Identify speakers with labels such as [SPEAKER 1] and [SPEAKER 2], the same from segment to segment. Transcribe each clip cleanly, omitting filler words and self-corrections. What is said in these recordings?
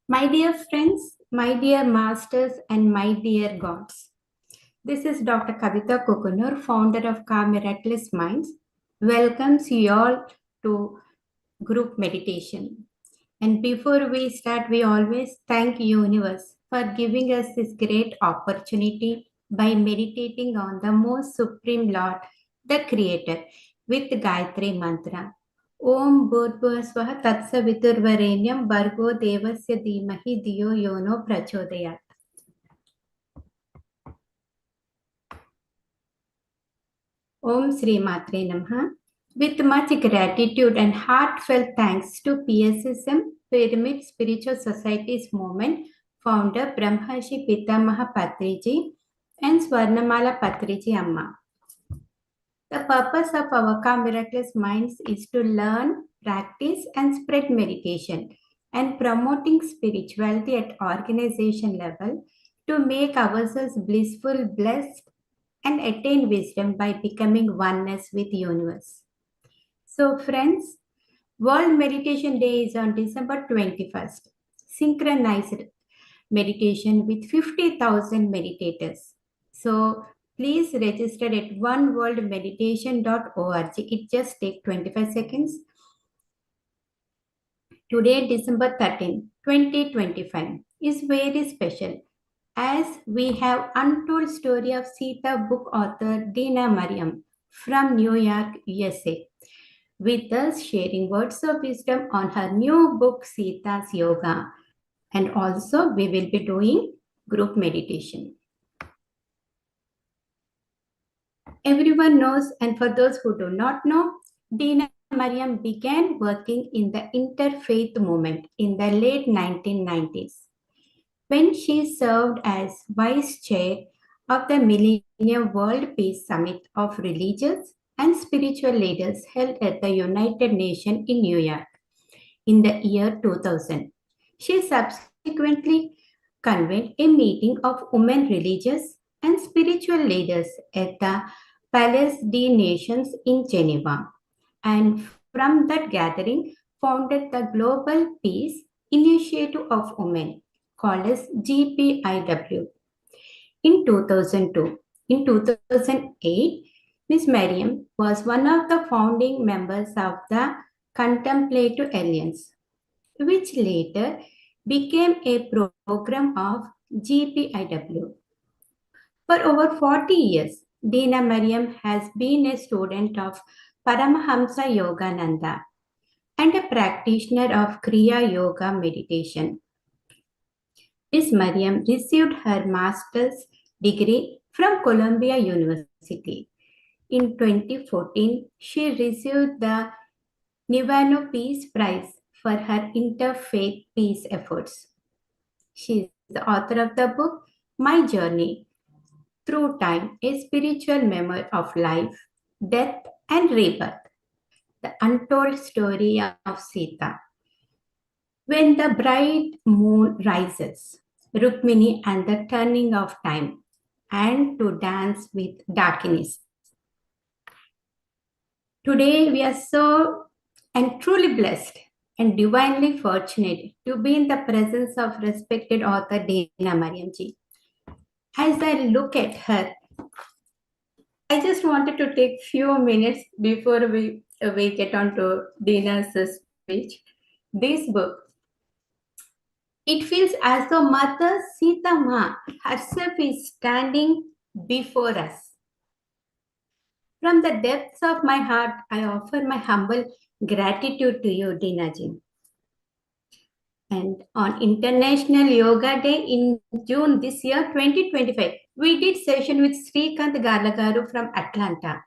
[SPEAKER 1] My dear friends, my dear masters, and my dear gods. This is Dr. Kavita Kokunur, founder of Miraculous Minds. Welcomes you all to group meditation. And before we start, we always thank Universe for giving us this great opportunity by meditating on the most supreme Lord, the Creator, with Gayatri Mantra. ओम भूर्भुवस्वः तत्सवितुर्वरेण्यं भर्गो देवस्य धीमहि धियो यो no प्रचोदयात्. Om Sri Matre Namaha. With much gratitude and heartfelt thanks to PSSM, Pyramid Spiritual Society's movement founder Brahmashi Pitamaha Patriji and Swarnamala Patriji Amma. The purpose of our Miraculous Minds is to learn, practice, and spread meditation and promoting spirituality at organization level to make ourselves blissful, blessed, and attain wisdom by becoming oneness with the universe. So, friends, World Meditation Day is on December 21st. Synchronized meditation with 50,000 meditators. So, please register at oneworldmeditation.org. It just takes 25 seconds. Today, December 13, 2025 is very special as we have Untold Story of Sita book author Dena Merriam from New York, USA, with us sharing words of wisdom on her new book Sita's Yoga. And also we will be doing group meditation. Everyone knows, and for those who do not know, Dena Merriam began working in the interfaith movement in the late 1990s when she served as vice chair of the Millennium World Peace Summit of religious and spiritual leaders held at the United Nations in New York in the year 2000. She subsequently convened a meeting of women religious and spiritual leaders at the Palais des Nations in Geneva, and from that gathering founded the Global Peace Initiative of Women, called as GPIW. In 2002, in 2008, Ms. Merriam was one of the founding members of the Contemplative Alliance, which later became a program of GPIW. For over 40 years, Dena Merriam has been a student of Paramahamsa Yogananda and a practitioner of Kriya Yoga meditation. Ms. Merriam received her master's degree from Columbia University. In 2014, she received the Nivano Peace Prize for her interfaith peace efforts. She is the author of the book My Journey Through Time, a spiritual memoir of life, death, and rebirth. The Untold Story of Sita. When the bright moon rises, Rukmini and the turning of time, and to dance with darkness. Today we are so and truly blessed and divinely fortunate to be in the presence of respected author Dena Merriam ji. As I look at her, I just wanted to take few minutes before we get on to Dena's speech. This book, it feels as though Mother Sita Ma herself is standing before us. From the depths of my heart, I offer my humble gratitude to you, Dena ji. And on International Yoga Day in June this year, 2025, we did session with Srikant Galagaru from Atlanta.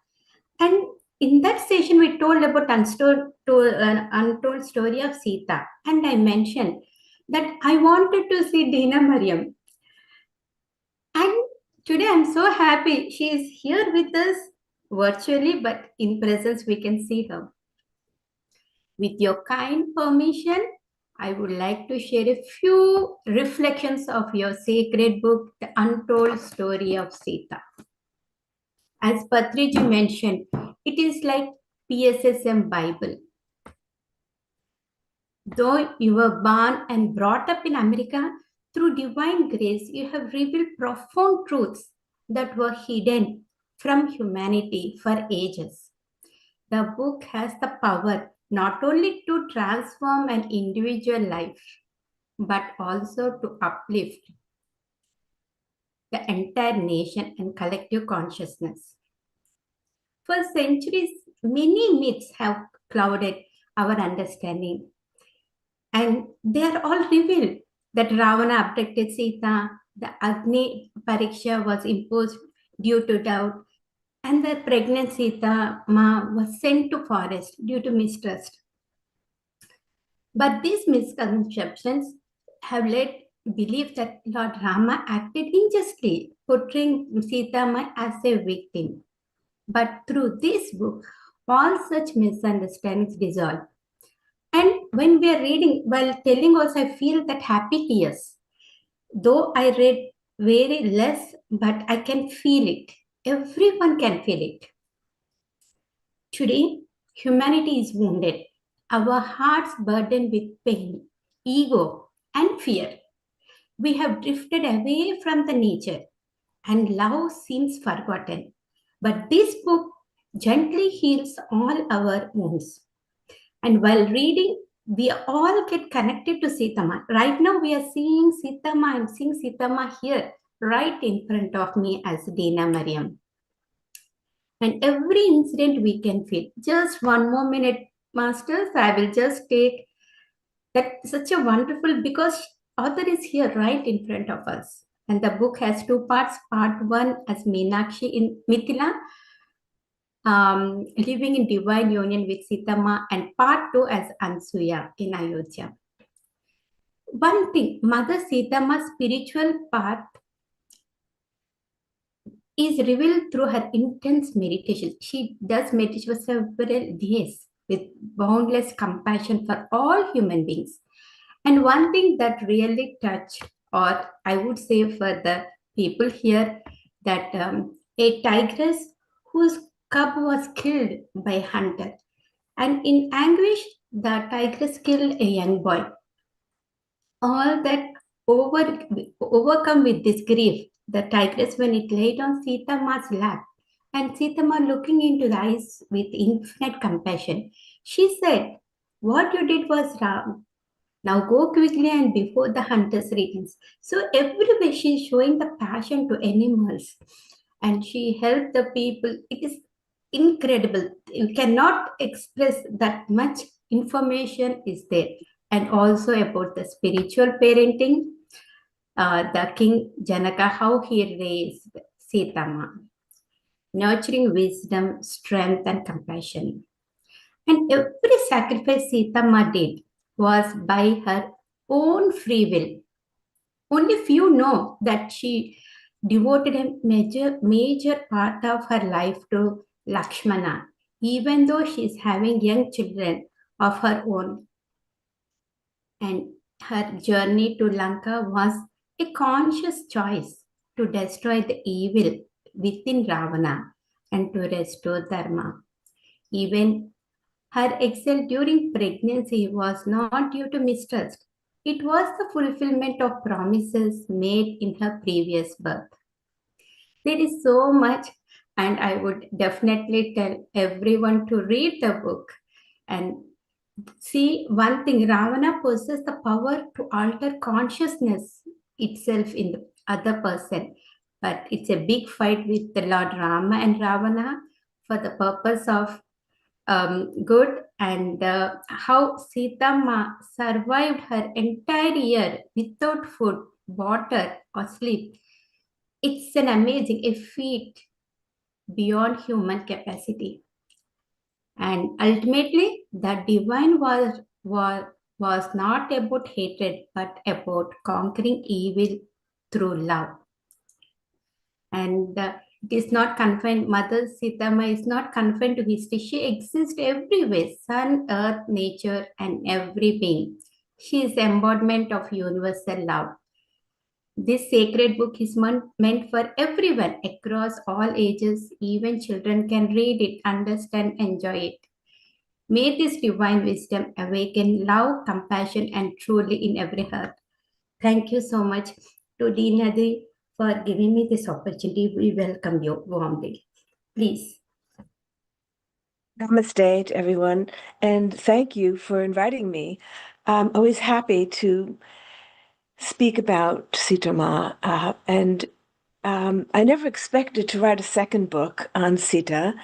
[SPEAKER 1] And in that session, we told about untold story of Sita. And I mentioned that I wanted to see Dena Merriam. And today I'm so happy she is here with us virtually, but in presence we can see her. With your kind permission, I would like to share a few reflections of your sacred book, The Untold Story of Sita. As Patriji mentioned, it is like PSSM Bible. Though you were born and brought up in America, through divine grace, you have revealed profound truths that were hidden from humanity for ages. The book has the power not only to transform an individual life, but also to uplift the entire nation and collective consciousness. For centuries, many myths have clouded our understanding, and they are all revealed that Ravana abducted Sita, the Agni Pariksha was imposed due to doubt, and the pregnant Sita Ma was sent to forest due to mistrust. But these misconceptions have led belief that Lord Rama acted unjustly, portraying Sita Ma as a victim. But through this book, all such misunderstandings dissolve. And when we are reading, while telling also, I feel that happy tears. Though I read very less, but I can feel it. Everyone can feel it. Today, humanity is wounded. Our hearts burdened with pain, ego, and fear. We have drifted away from the nature, and love seems forgotten. But this book gently heals all our wounds. And while reading, we all get connected to Sitama. Right now, we are seeing Sitama. I'm seeing Sitama here, right in front of me as Dena Merriam. And every incident we can feel. Just one more minute, Masters. I will just take that such a wonderful because author is here right in front of us. And the book has two parts. Part one as Meenakshi in Mithila, living in divine union with Sitama, and part two as Ansuya in Ayodhya. One thing, Mother Sitama's spiritual path is revealed through her intense meditation. She does meditation for several days with boundless compassion for all human beings. And one thing that really touched, or I would say for the people here, that a tigress whose cub was killed by a hunter. And in anguish, the tigress killed a young boy. All that overcome with this grief, the tigress, when it laid on Sita Ma's lap, and Sita Ma looking into the eyes with infinite compassion, she said, "What you did was wrong. Now go quickly and before the hunters returns." So everywhere she is showing the passion to animals, and she helped the people. It is incredible. You cannot express that much information is there. And also about the spiritual parenting, the King Janaka, how he raised Sitama, nurturing wisdom, strength, and compassion. And every sacrifice Sitama did was by her own free will. Only few know that she devoted a major part of her life to Lakshmana, even though she is having young children of her own. And her journey to Lanka was a conscious choice to destroy the evil within Ravana and to restore Dharma. Even her exile during pregnancy was not due to mistrust. It was the fulfillment of promises made in her previous birth. There is so much, and I would definitely tell everyone to read the book and see one thing. Ravana possesses the power to alter consciousness itself in the other person, but it's a big fight with the Lord Rama and Ravana for the purpose of good, and how Sita Ma survived her entire year without food, water, or sleep. It's an amazing, a feat beyond human capacity. And ultimately, the divine was not about hatred, but about conquering evil through love. And it is not confined, Mother Sitama is not confined to history. She exists everywhere, sun, earth, nature, and every being. She is the embodiment of universal love. This sacred book is meant for everyone across all ages. Even children can read it, understand, enjoy it. May this divine wisdom awaken love, compassion, and truly in every heart. Thank you so much to Dena for giving me this opportunity. We welcome you warmly. Please.
[SPEAKER 2] Namaste to everyone, and thank you for inviting me. I'm always happy to speak about Sita Ma, and I never expected to write a second book on Sita,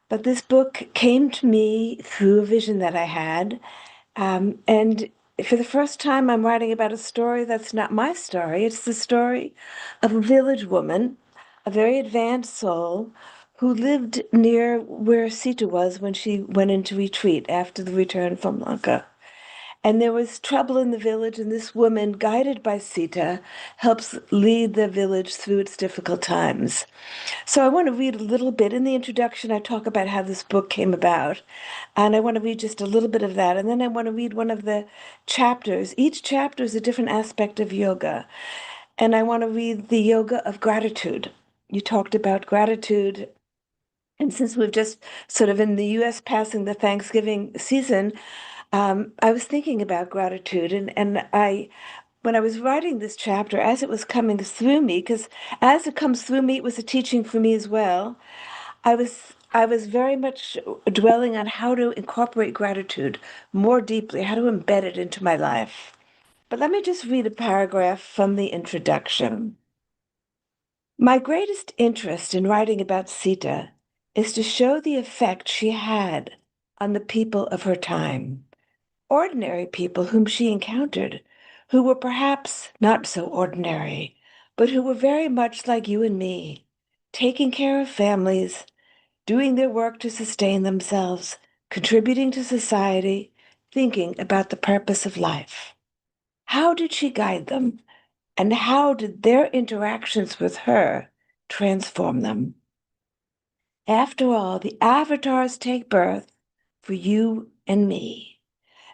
[SPEAKER 2] but this book came to me through a vision that I had, and for the first time, I'm writing about a story that's not my story. It's the story of a village woman, a very advanced soul, who lived near where Sita was when she went into retreat after the return from Lanka. And there was trouble in the village, and this woman, guided by Sita, helps lead the village through its difficult times. So I want to read a little bit. In the introduction, I talk about how this book came about, and I want to read just a little bit of that. And then I want to read one of the chapters. Each chapter is a different aspect of yoga. And I want to read the yoga of gratitude. You talked about gratitude. And since we've just sort of in the US passing the Thanksgiving season, I was thinking about gratitude, and when I was writing this chapter, as it was coming through me, because as it comes through me, it was a teaching for me as well. I was very much dwelling on how to incorporate gratitude more deeply, how to embed it into my life. But let me just read a paragraph from the introduction. My greatest interest in writing about Sita is to show the effect she had on the people of her time. Ordinary people whom she encountered, who were perhaps not so ordinary, but who were very much like you and me, taking care of families, doing their work to sustain themselves, contributing to society, thinking about the purpose of life. How did she guide them, and how did their interactions with her transform them? After all, the avatars take birth for you and me.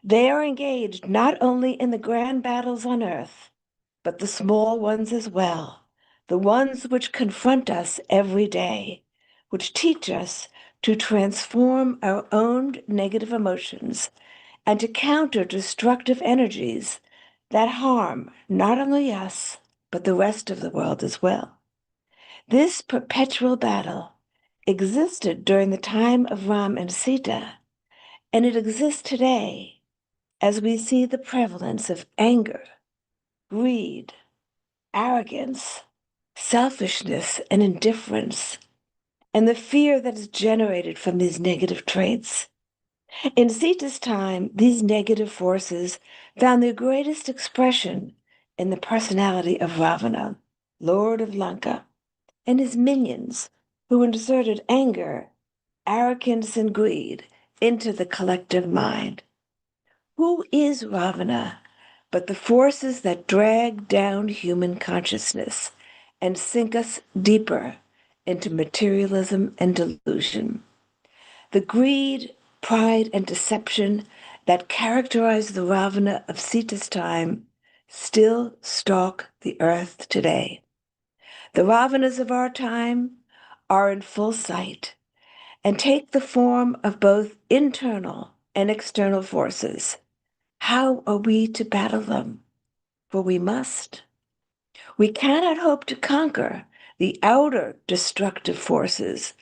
[SPEAKER 2] They are engaged not only in the grand battles on earth, but the small ones as well, the ones which confront us every day, which teach us to transform our own negative emotions and to counter destructive energies that harm not only us, but the rest of the world as well. This perpetual battle existed during the time of Ram and Sita, and it exists today as we see the prevalence of anger, greed, arrogance, selfishness, and indifference, and the fear that is generated from these negative traits. In Sita's time, these negative forces found their greatest expression in the personality of Ravana, Lord of Lanka, and his minions, who inserted anger, arrogance, and greed into the collective mind. Who is Ravana but the forces that drag down human consciousness and sink us deeper into materialism and delusion? The greed, pride, and deception that characterize the Ravana of Sita's time still stalk the earth today. The Ravanas of our time are in full sight and take the form of both internal and external forces. How are we to battle them? For we must. We cannot hope to conquer the outer destructive forces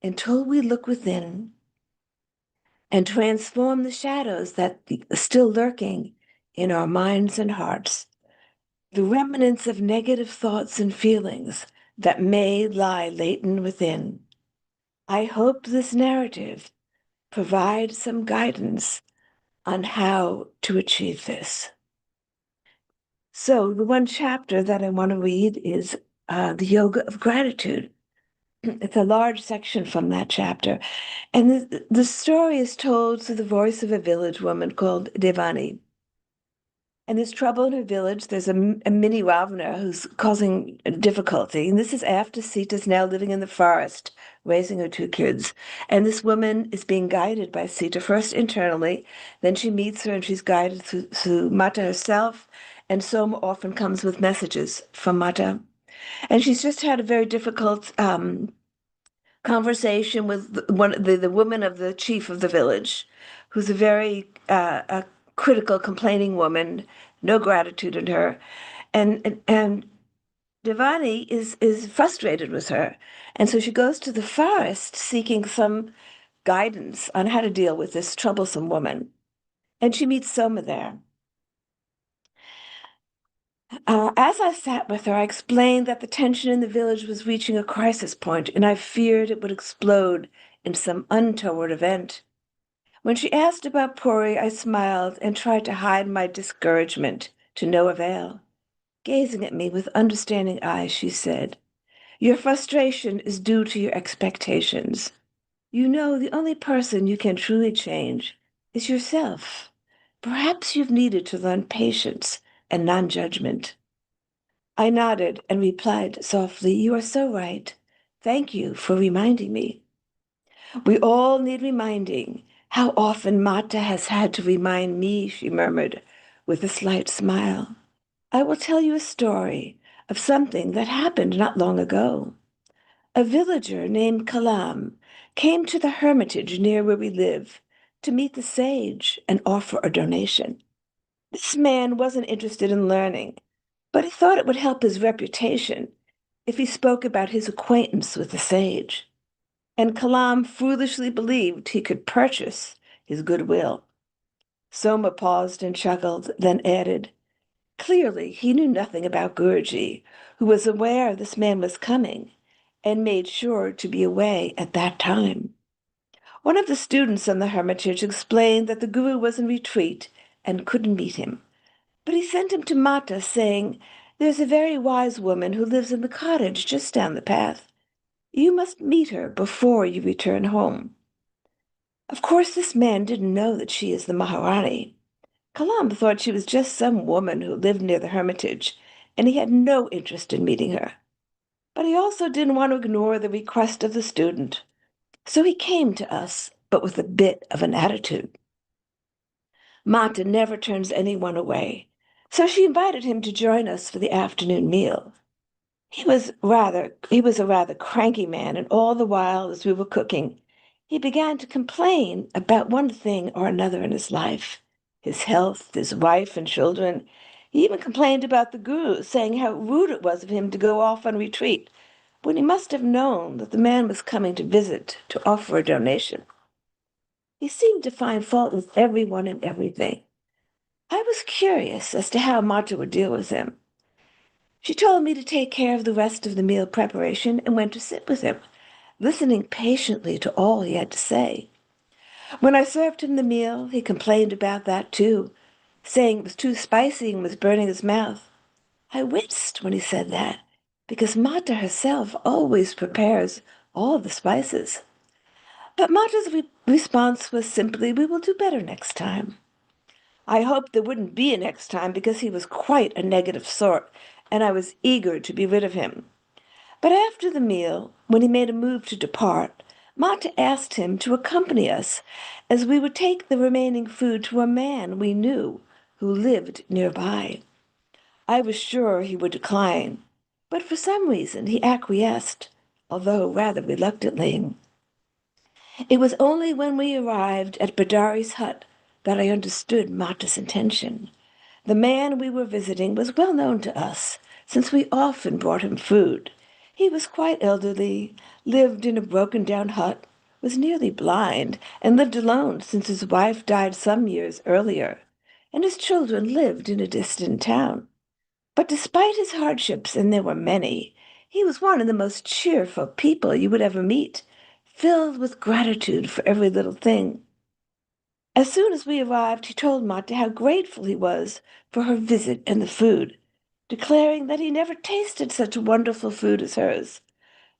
[SPEAKER 2] until we look within and transform the shadows that are still lurking in our minds and hearts, the remnants of negative thoughts and feelings that may lie latent within. I hope this narrative provides some guidance on how to achieve this. So, the one chapter that I want to read is the Yoga of Gratitude. It's a large section from that chapter. And the story is told through the voice of a village woman called Devani. And there's trouble in her village. There's a mini Ravana who's causing difficulty. And this is after Sita's now living in the forest, raising her two kids. And this woman is being guided by Sita, first internally, then she meets her and she's guided through Mata herself. And Soma often comes with messages from Mata. And she's just had a very difficult conversation with the woman of the chief of the village, who's a very a critical, complaining woman, no gratitude in her, and Devani is frustrated with her, and so she goes to the forest seeking some guidance on how to deal with this troublesome woman, and she meets Soma there. As I sat with her, I explained that the tension in the village was reaching a crisis point, and I feared it would explode in some untoward event. When she asked about Puri, I smiled and tried to hide my discouragement, to no avail. Gazing at me with understanding eyes, she said, "Your frustration is due to your expectations. You know the only person you can truly change is yourself. Perhaps you've needed to learn patience and non-judgment." I nodded and replied softly, "You are so right. Thank you for reminding me." "We all need reminding. How often Mata has had to remind me," she murmured, with a slight smile. "I will tell you a story of something that happened not long ago. A villager named Kalam came to the hermitage near where we live to meet the sage and offer a donation. This man wasn't interested in learning, but he thought it would help his reputation if he spoke about his acquaintance with the sage. And Kalam foolishly believed he could purchase his goodwill." Soma paused and chuckled, then added, "Clearly he knew nothing about Guruji, who was aware this man was coming and made sure to be away at that time. One of the students in the hermitage explained that the Guru was in retreat and couldn't meet him, but he sent him to Mata, saying, 'There's a very wise woman who lives in the cottage just down the path. You must meet her before you return home.' Of course, this man didn't know that she is the Maharani. Kalam thought she was just some woman who lived near the hermitage, and he had no interest in meeting her. But he also didn't want to ignore the request of the student, so he came to us, but with a bit of an attitude. Mata never turns anyone away, so she invited him to join us for the afternoon meal. He was a rather cranky man, and all the while as we were cooking, he began to complain about one thing or another in his life, his health, his wife and children. He even complained about the Guru, saying how rude it was of him to go off on retreat, when he must have known that the man was coming to visit to offer a donation. He seemed to find fault with everyone and everything. I was curious as to how Mata would deal with him. She told me to take care of the rest of the meal preparation and went to sit with him, listening patiently to all he had to say. When I served him the meal, he complained about that too, saying it was too spicy and was burning his mouth. I winced when he said that, because Mata herself always prepares all the spices. But Mata's response was simply, "We will do better next time." I hoped there wouldn't be a next time because he was quite a negative sort, and I was eager to be rid of him. But after the meal, when he made a move to depart, Mata asked him to accompany us, as we would take the remaining food to a man we knew who lived nearby. I was sure he would decline, but for some reason he acquiesced, although rather reluctantly. It was only when we arrived at Badari's hut that I understood Mata's intention. The man we were visiting was well known to us, since we often brought him food. He was quite elderly, lived in a broken-down hut, was nearly blind, and lived alone since his wife died some years earlier, and his children lived in a distant town. But despite his hardships, and there were many, he was one of the most cheerful people you would ever meet, filled with gratitude for every little thing. As soon as we arrived, he told Mata how grateful he was for her visit and the food, declaring that he never tasted such wonderful food as hers.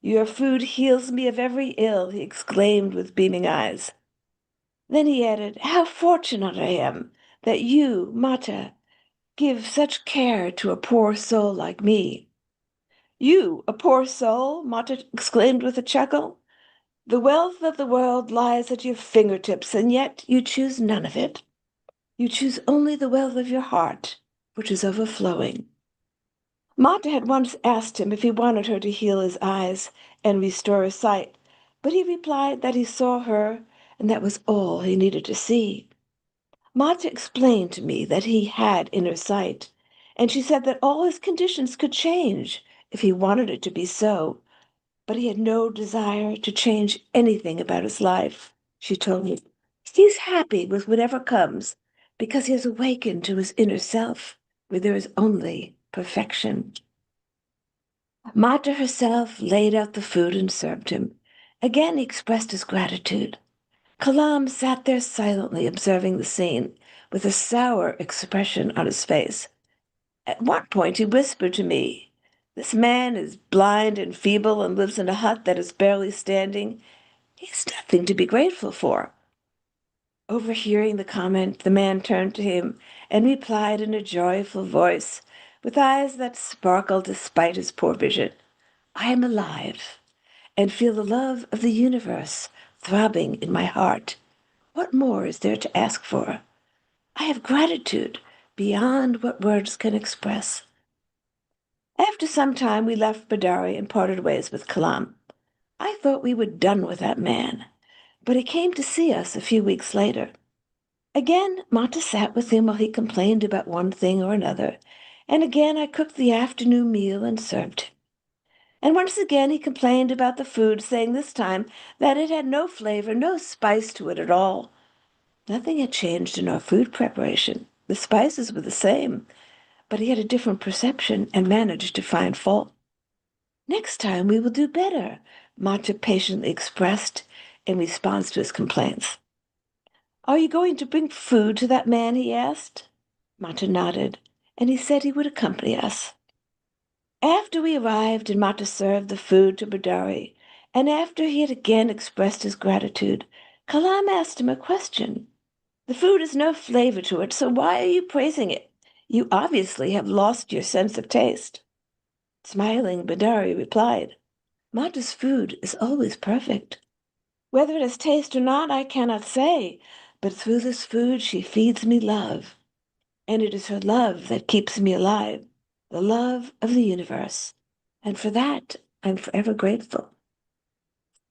[SPEAKER 2] "Your food heals me of every ill," he exclaimed with beaming eyes. Then he added, "How fortunate I am that you, Mata, give such care to a poor soul like me." "You, a poor soul?" Mata exclaimed with a chuckle. "The wealth of the world lies at your fingertips, and yet you choose none of it. You choose only the wealth of your heart, which is overflowing." Mata had once asked him if he wanted her to heal his eyes and restore his sight, but he replied that he saw her, and that was all he needed to see. Mata explained to me that he had inner sight, and she said that all his conditions could change if he wanted it to be so, but he had no desire to change anything about his life. She told me he's happy with whatever comes because he has awakened to his inner self, where there is only perfection. Mata herself laid out the food and served him. Again he expressed his gratitude. Kalam sat there silently observing the scene, with a sour expression on his face. At one point he whispered to me, "This man is blind and feeble and lives in a hut that is barely standing. He's nothing to be grateful for." Overhearing the comment, the man turned to him and replied in a joyful voice, with eyes that sparkled despite his poor vision, "I am alive and feel the love of the universe throbbing in my heart. What more is there to ask for? I have gratitude beyond what words can express." After some time, we left Badari and parted ways with Kalam. I thought we were done with that man, but he came to see us a few weeks later. Again, Mata sat with him while he complained about one thing or another, and again I cooked the afternoon meal and served him. And once again he complained about the food, saying this time that it had no flavor, no spice to it at all. Nothing had changed in our food preparation. The spices were the same, but he had a different perception and managed to find fault. "Next time we will do better," Mata patiently expressed in response to his complaints. "Are you going to bring food to that man?" he asked. Mata nodded, and he said he would accompany us. After we arrived and Mata served the food to Badari, and after he had again expressed his gratitude, Kalam asked him a question. "The food has no flavor to it, so why are you praising it? You obviously have lost your sense of taste." Smiling, Badari replied, "Mata's food is always perfect. Whether it has taste or not, I cannot say, but through this food she feeds me love, and it is her love that keeps me alive, the love of the universe, and for that I'm forever grateful."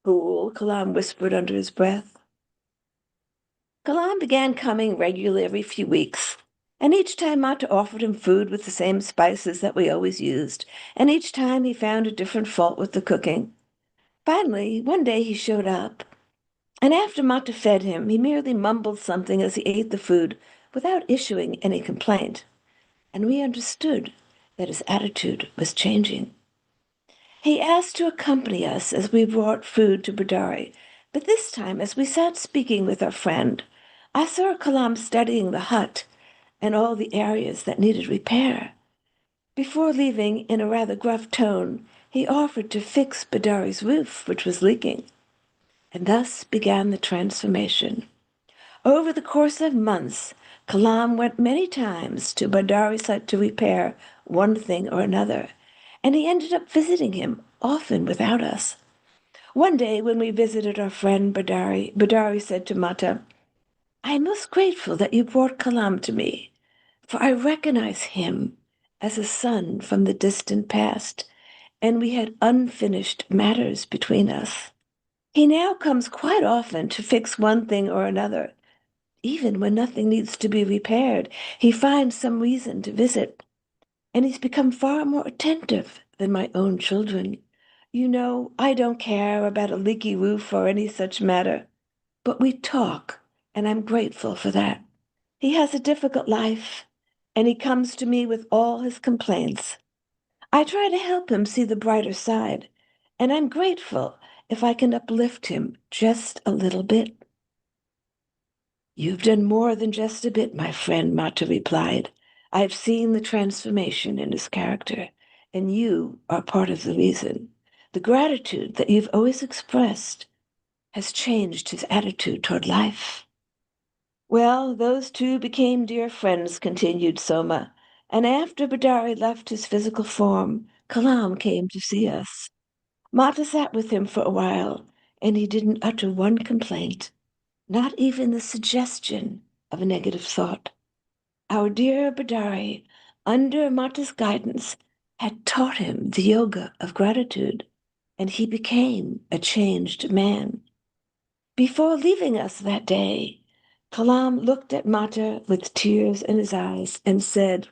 [SPEAKER 2] "Fool," Kalam whispered under his breath. Kalam began coming regularly every few weeks, and each time Mata offered him food with the same spices that we always used, and each time he found a different fault with the cooking. Finally, one day he showed up, and after Mata fed him, he merely mumbled something as he ate the food without issuing any complaint, and we understood that his attitude was changing. He asked to accompany us as we brought food to Badari, but this time, as we sat speaking with our friend, I saw Kalam studying the hut and all the areas that needed repair. Before leaving, in a rather gruff tone, he offered to fix Badari's roof, which was leaking. And thus began the transformation. Over the course of months, Kalam went many times to Badari's hut to repair one thing or another, and he ended up visiting him, often without us. One day, when we visited our friend Badari, Badari said to Mata, "I am most grateful that you brought Kalam to me, for I recognize him as a son from the distant past, and we had unfinished matters between us. He now comes quite often to fix one thing or another. Even when nothing needs to be repaired, he finds some reason to visit, and he's become far more attentive than my own children. You know, I don't care about a leaky roof or any such matter, but we talk, and I'm grateful for that. He has a difficult life, and he comes to me with all his complaints. I try to help him see the brighter side, and I'm grateful if I can uplift him just a little bit." "You've done more than just a bit, my friend," Mata replied. "I've seen the transformation in his character, and you are part of the reason. The gratitude that you've always expressed has changed his attitude toward life." Well, those two became dear friends, continued Soma, and after Badari left his physical form, Kalam came to see us. Mata sat with him for a while, and he didn't utter one complaint, not even the suggestion of a negative thought. Our dear Badari, under Mata's guidance, had taught him the yoga of gratitude, and he became a changed man. Before leaving us that day, Kalam looked at Mata with tears in his eyes and said,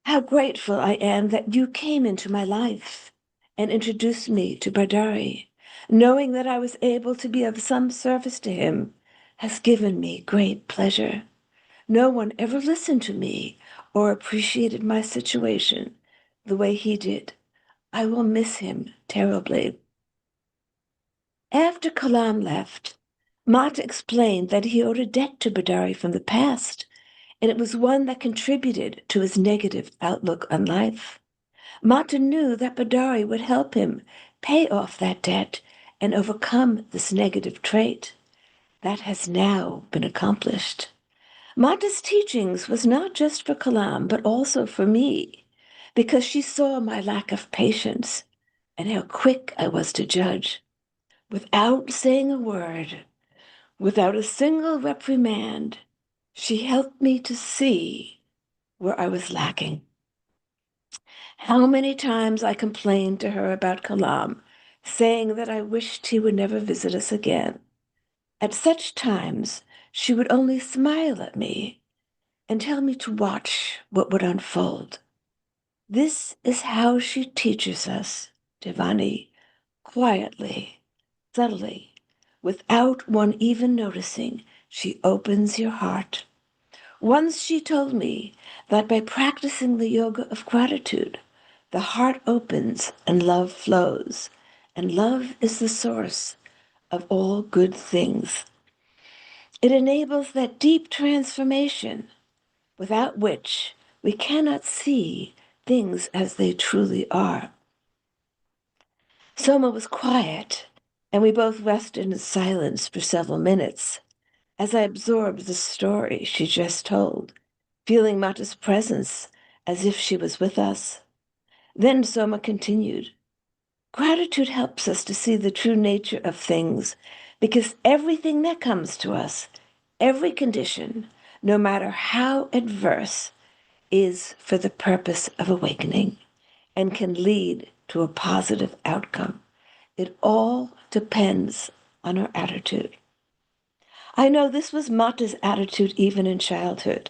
[SPEAKER 2] "How grateful I am that you came into my life and introduced me to Bardari. Knowing that I was able to be of some service to him has given me great pleasure. No one ever listened to me or appreciated my situation the way he did. I will miss him terribly." After Kalam left, Mata explained that he owed a debt to Bidari from the past, and it was one that contributed to his negative outlook on life. Mata knew that Bidari would help him pay off that debt and overcome this negative trait. That has now been accomplished. Mata's teachings was not just for Kalam, but also for me, because she saw my lack of patience and how quick I was to judge. Without saying a word, without a single reprimand, she helped me to see where I was lacking. How many times I complained to her about Kalam, saying that I wished he would never visit us again. At such times, she would only smile at me and tell me to watch what would unfold. This is how she teaches us, Devani, quietly, subtly, without one even noticing. She opens your heart. Once she told me that by practicing the yoga of gratitude, the heart opens and love flows, and love is the source of all good things. It enables that deep transformation without which we cannot see things as they truly are. Soma was quiet, and we both rested in silence for several minutes as I absorbed the story she just told, feeling Mata's presence as if she was with us. Then Soma continued, "Gratitude helps us to see the true nature of things because everything that comes to us, every condition, no matter how adverse, is for the purpose of awakening and can lead to a positive outcome. It all depends on our attitude." I know this was Mata's attitude even in childhood.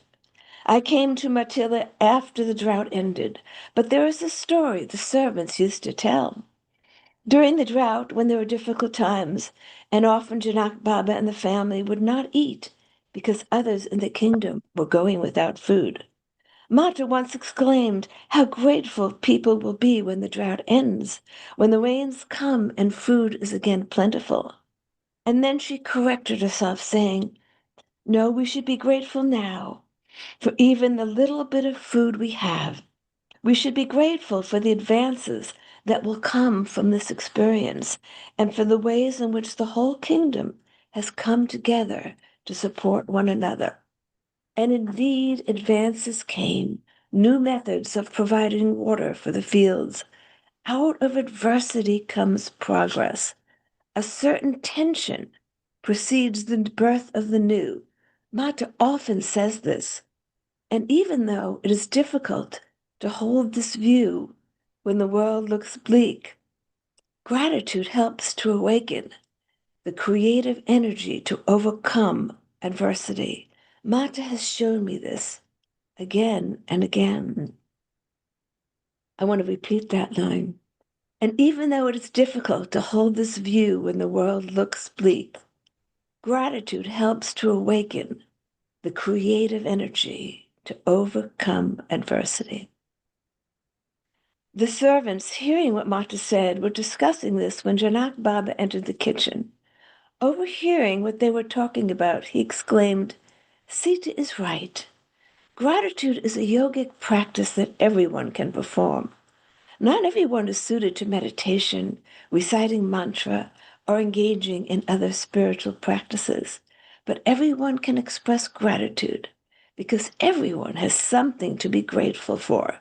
[SPEAKER 2] I came to Matila after the drought ended, but there is a story the servants used to tell. During the drought, when there were difficult times, and often Janak Baba and the family would not eat because others in the kingdom were going without food. Mata once exclaimed, "How grateful people will be when the drought ends, when the rains come and food is again plentiful." And then she corrected herself, saying, "No, we should be grateful now for even the little bit of food we have. We should be grateful for the advances that will come from this experience and for the ways in which the whole kingdom has come together to support one another." And indeed, advances came, new methods of providing water for the fields. Out of adversity comes progress. A certain tension precedes the birth of the new. Mata often says this. And even though it is difficult to hold this view when the world looks bleak, gratitude helps to awaken the creative energy to overcome adversity. Mata has shown me this again and again. I want to repeat that line. And even though it is difficult to hold this view when the world looks bleak, gratitude helps to awaken the creative energy to overcome adversity. The servants, hearing what Mata said, were discussing this when Janak Baba entered the kitchen. Overhearing what they were talking about, he exclaimed, "Sita is right. Gratitude is a yogic practice that everyone can perform. Not everyone is suited to meditation, reciting mantra, or engaging in other spiritual practices, but everyone can express gratitude because everyone has something to be grateful for,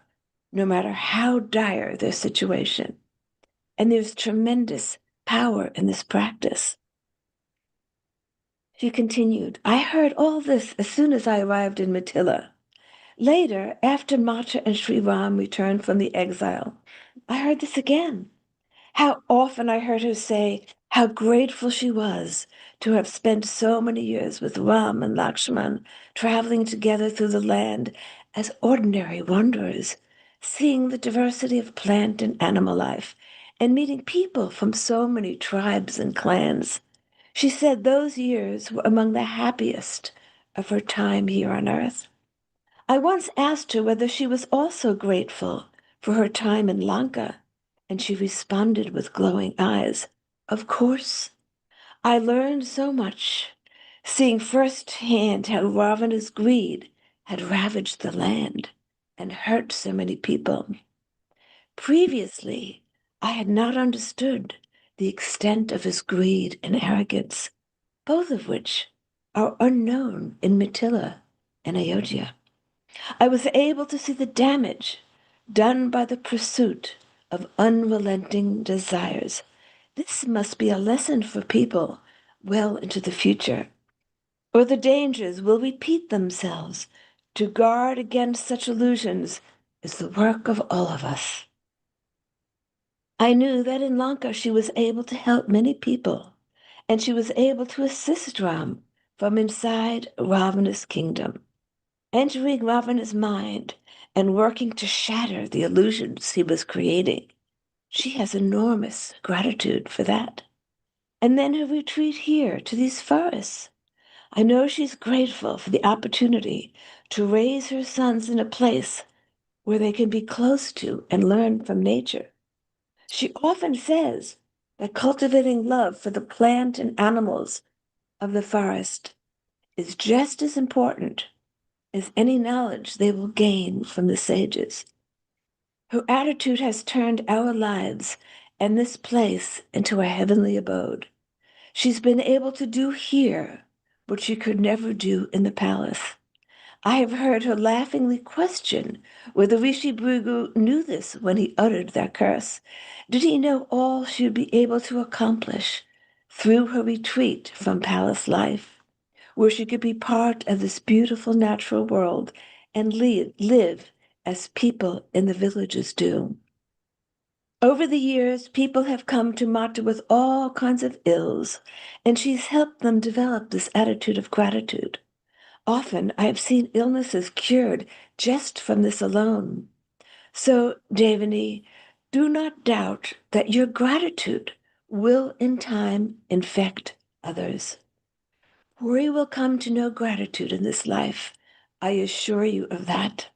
[SPEAKER 2] no matter how dire their situation. And there's tremendous power in this practice." She continued, "I heard all this as soon as I arrived in Mithila. Later, after Mata and Sri Ram returned from the exile, I heard this again. How often I heard her say how grateful she was to have spent so many years with Ram and Lakshman, traveling together through the land as ordinary wanderers, seeing the diversity of plant and animal life, and meeting people from so many tribes and clans. She said those years were among the happiest of her time here on earth. I once asked her whether she was also grateful for her time in Lanka, and she responded with glowing eyes, "Of course. I learned so much, seeing firsthand how Ravana's greed had ravaged the land and hurt so many people. Previously, I had not understood the extent of his greed and arrogance, both of which are unknown in Mithila and Ayodhya. I was able to see the damage done by the pursuit of unrelenting desires. This must be a lesson for people well into the future, or the dangers will repeat themselves. To guard against such illusions is the work of all of us." I knew that in Lanka she was able to help many people, and she was able to assist Ram from inside Ravana's kingdom, entering Ravana's mind and working to shatter the illusions he was creating. She has enormous gratitude for that. And then her retreat here to these forests. I know she's grateful for the opportunity to raise her sons in a place where they can be close to and learn from nature. She often says that cultivating love for the plant and animals of the forest is just as important as any knowledge they will gain from the sages. Her attitude has turned our lives and this place into a heavenly abode. She's been able to do here what she could never do in the palace. I have heard her laughingly question whether Rishi Bhrigu knew this when he uttered that curse. Did he know all she would be able to accomplish through her retreat from palace life, where she could be part of this beautiful natural world and live as people in the villages do? Over the years, people have come to Mata with all kinds of ills, and she's helped them develop this attitude of gratitude. Often I have seen illnesses cured just from this alone. So, Devani, do not doubt that your gratitude will in time infect others. We will come to know gratitude in this life. I assure you of that.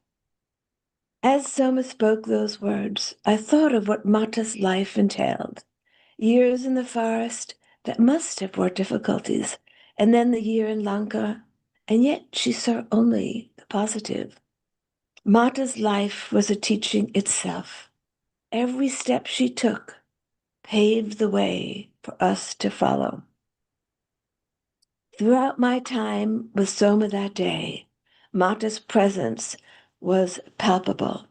[SPEAKER 2] As Soma spoke those words, I thought of what Mata's life entailed. Years in the forest that must have brought difficulties, and then the year in Lanka, and yet she saw only the positive. Mata's life was a teaching itself. Every step she took paved the way for us to follow. Throughout my time with Soma that day, Mata's presence was palpable.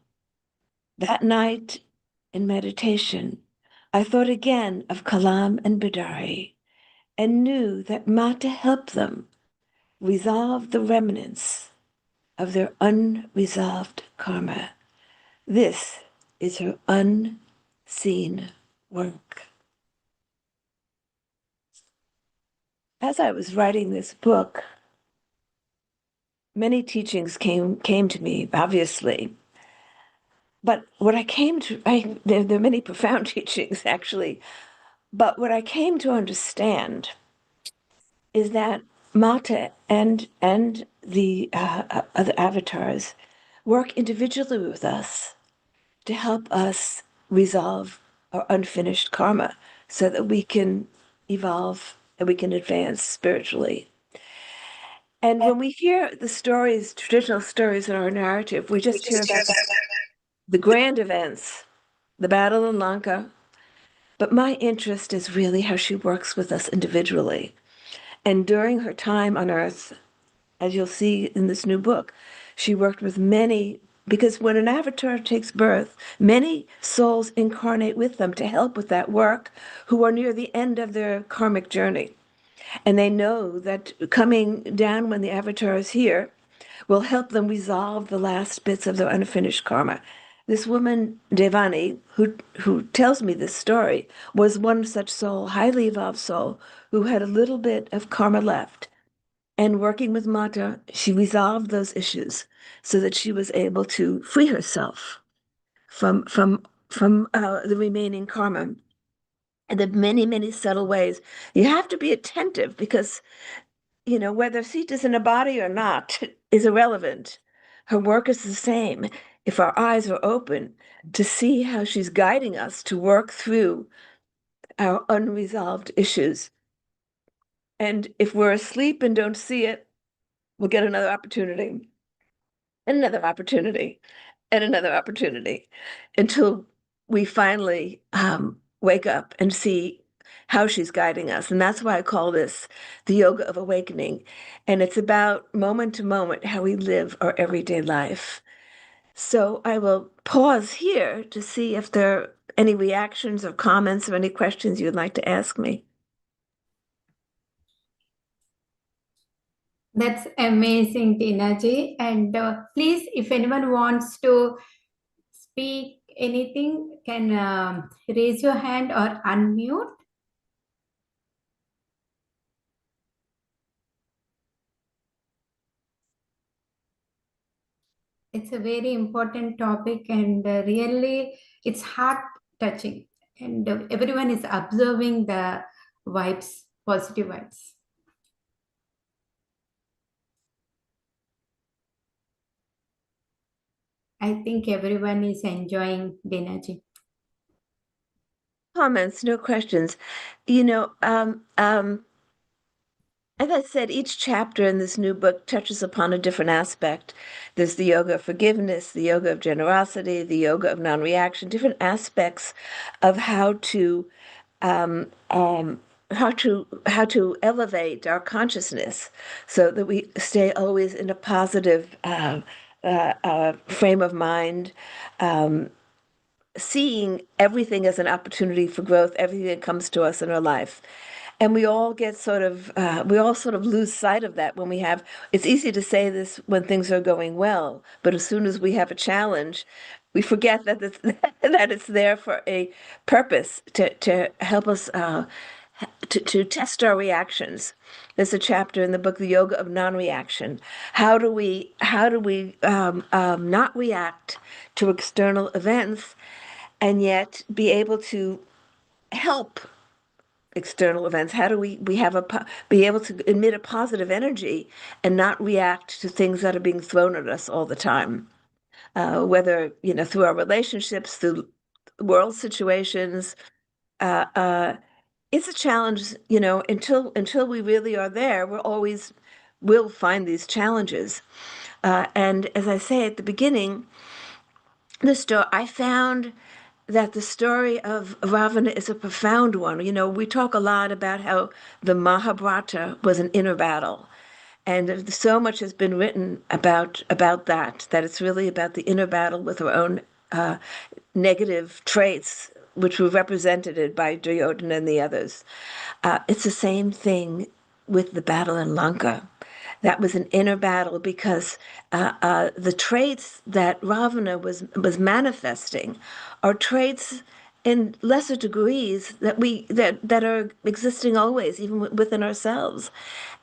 [SPEAKER 2] That night in meditation, I thought again of Kalam and Bidari and knew that Mata helped them resolve the remnants of their unresolved karma. This is her unseen work. As I was writing this book, many teachings came to me, obviously. But what I came to, there are many profound teachings, actually. But what I came to understand is that Mata and the other avatars work individually with us to help us resolve our unfinished karma so that we can evolve and we can advance spiritually. And when we hear the stories, traditional stories in our narrative, we just hear about the grand events, the battle in Lanka. But my interest is really how she works with us individually. And during her time on earth, as you'll see in this new book, she worked with many, because when an avatar takes birth, many souls incarnate with them to help with that work who are near the end of their karmic journey. And they know that coming down when the avatar is here will help them resolve the last bits of their unfinished karma. This woman, Devani, who tells me this story, was one such soul, highly evolved soul, who had a little bit of karma left. And working with Mata, she resolved those issues so that she was able to free herself from the remaining karma. And the many, many subtle ways. You have to be attentive because, whether Sita's in a body or not is irrelevant. Her work is the same. If our eyes are open to see how she's guiding us to work through our unresolved issues. And if we're asleep and don't see it, we'll get another opportunity, and another opportunity, and another opportunity until we finally wake up and see how she's guiding us. And that's why I call this the yoga of awakening. And it's about moment to moment how we live our everyday life. So I will pause here to see if there are any reactions or comments or any questions you'd like to ask me.
[SPEAKER 1] That's amazing, Tina ji. And please, if anyone wants to speak anything, can raise your hand or unmute. It's a very important topic, and really it's heart touching. And everyone is observing the vibes, positive vibes. I think everyone is enjoying Dinaji.
[SPEAKER 2] Comments, no questions. As I said, each chapter in this new book touches upon a different aspect. There's the yoga of forgiveness, the yoga of generosity, the yoga of non-reaction, different aspects of um, um, how to elevate our consciousness so that we stay always in a positive frame of mind, um, seeing everything as an opportunity for growth, everything that comes to us in our life. And we all sort of lose sight of that when it's easy to say this when things are going well, but as soon as we have a challenge, we forget that that it's there for a purpose to help us to test our reactions. There's a chapter in the book, The Yoga of Non-Reaction. How do we not react to external events and yet be able to help external events? How do we have be able to emit a positive energy and not react to things that are being thrown at us all the time? Whether through our relationships, through world situations, uh, uh, it's a challenge. Until we really are there, we'll find these challenges. And as I say at the beginning, I found that the story of Ravana is a profound one. We talk a lot about how the Mahabharata was an inner battle, and so much has been written about that it's really about the inner battle with our own uh, negative traits, which were represented by Duryodhana and the others. It's the same thing with the battle in Lanka. That was an inner battle because the traits that Ravana was manifesting are traits in lesser degrees that are existing always, even within ourselves,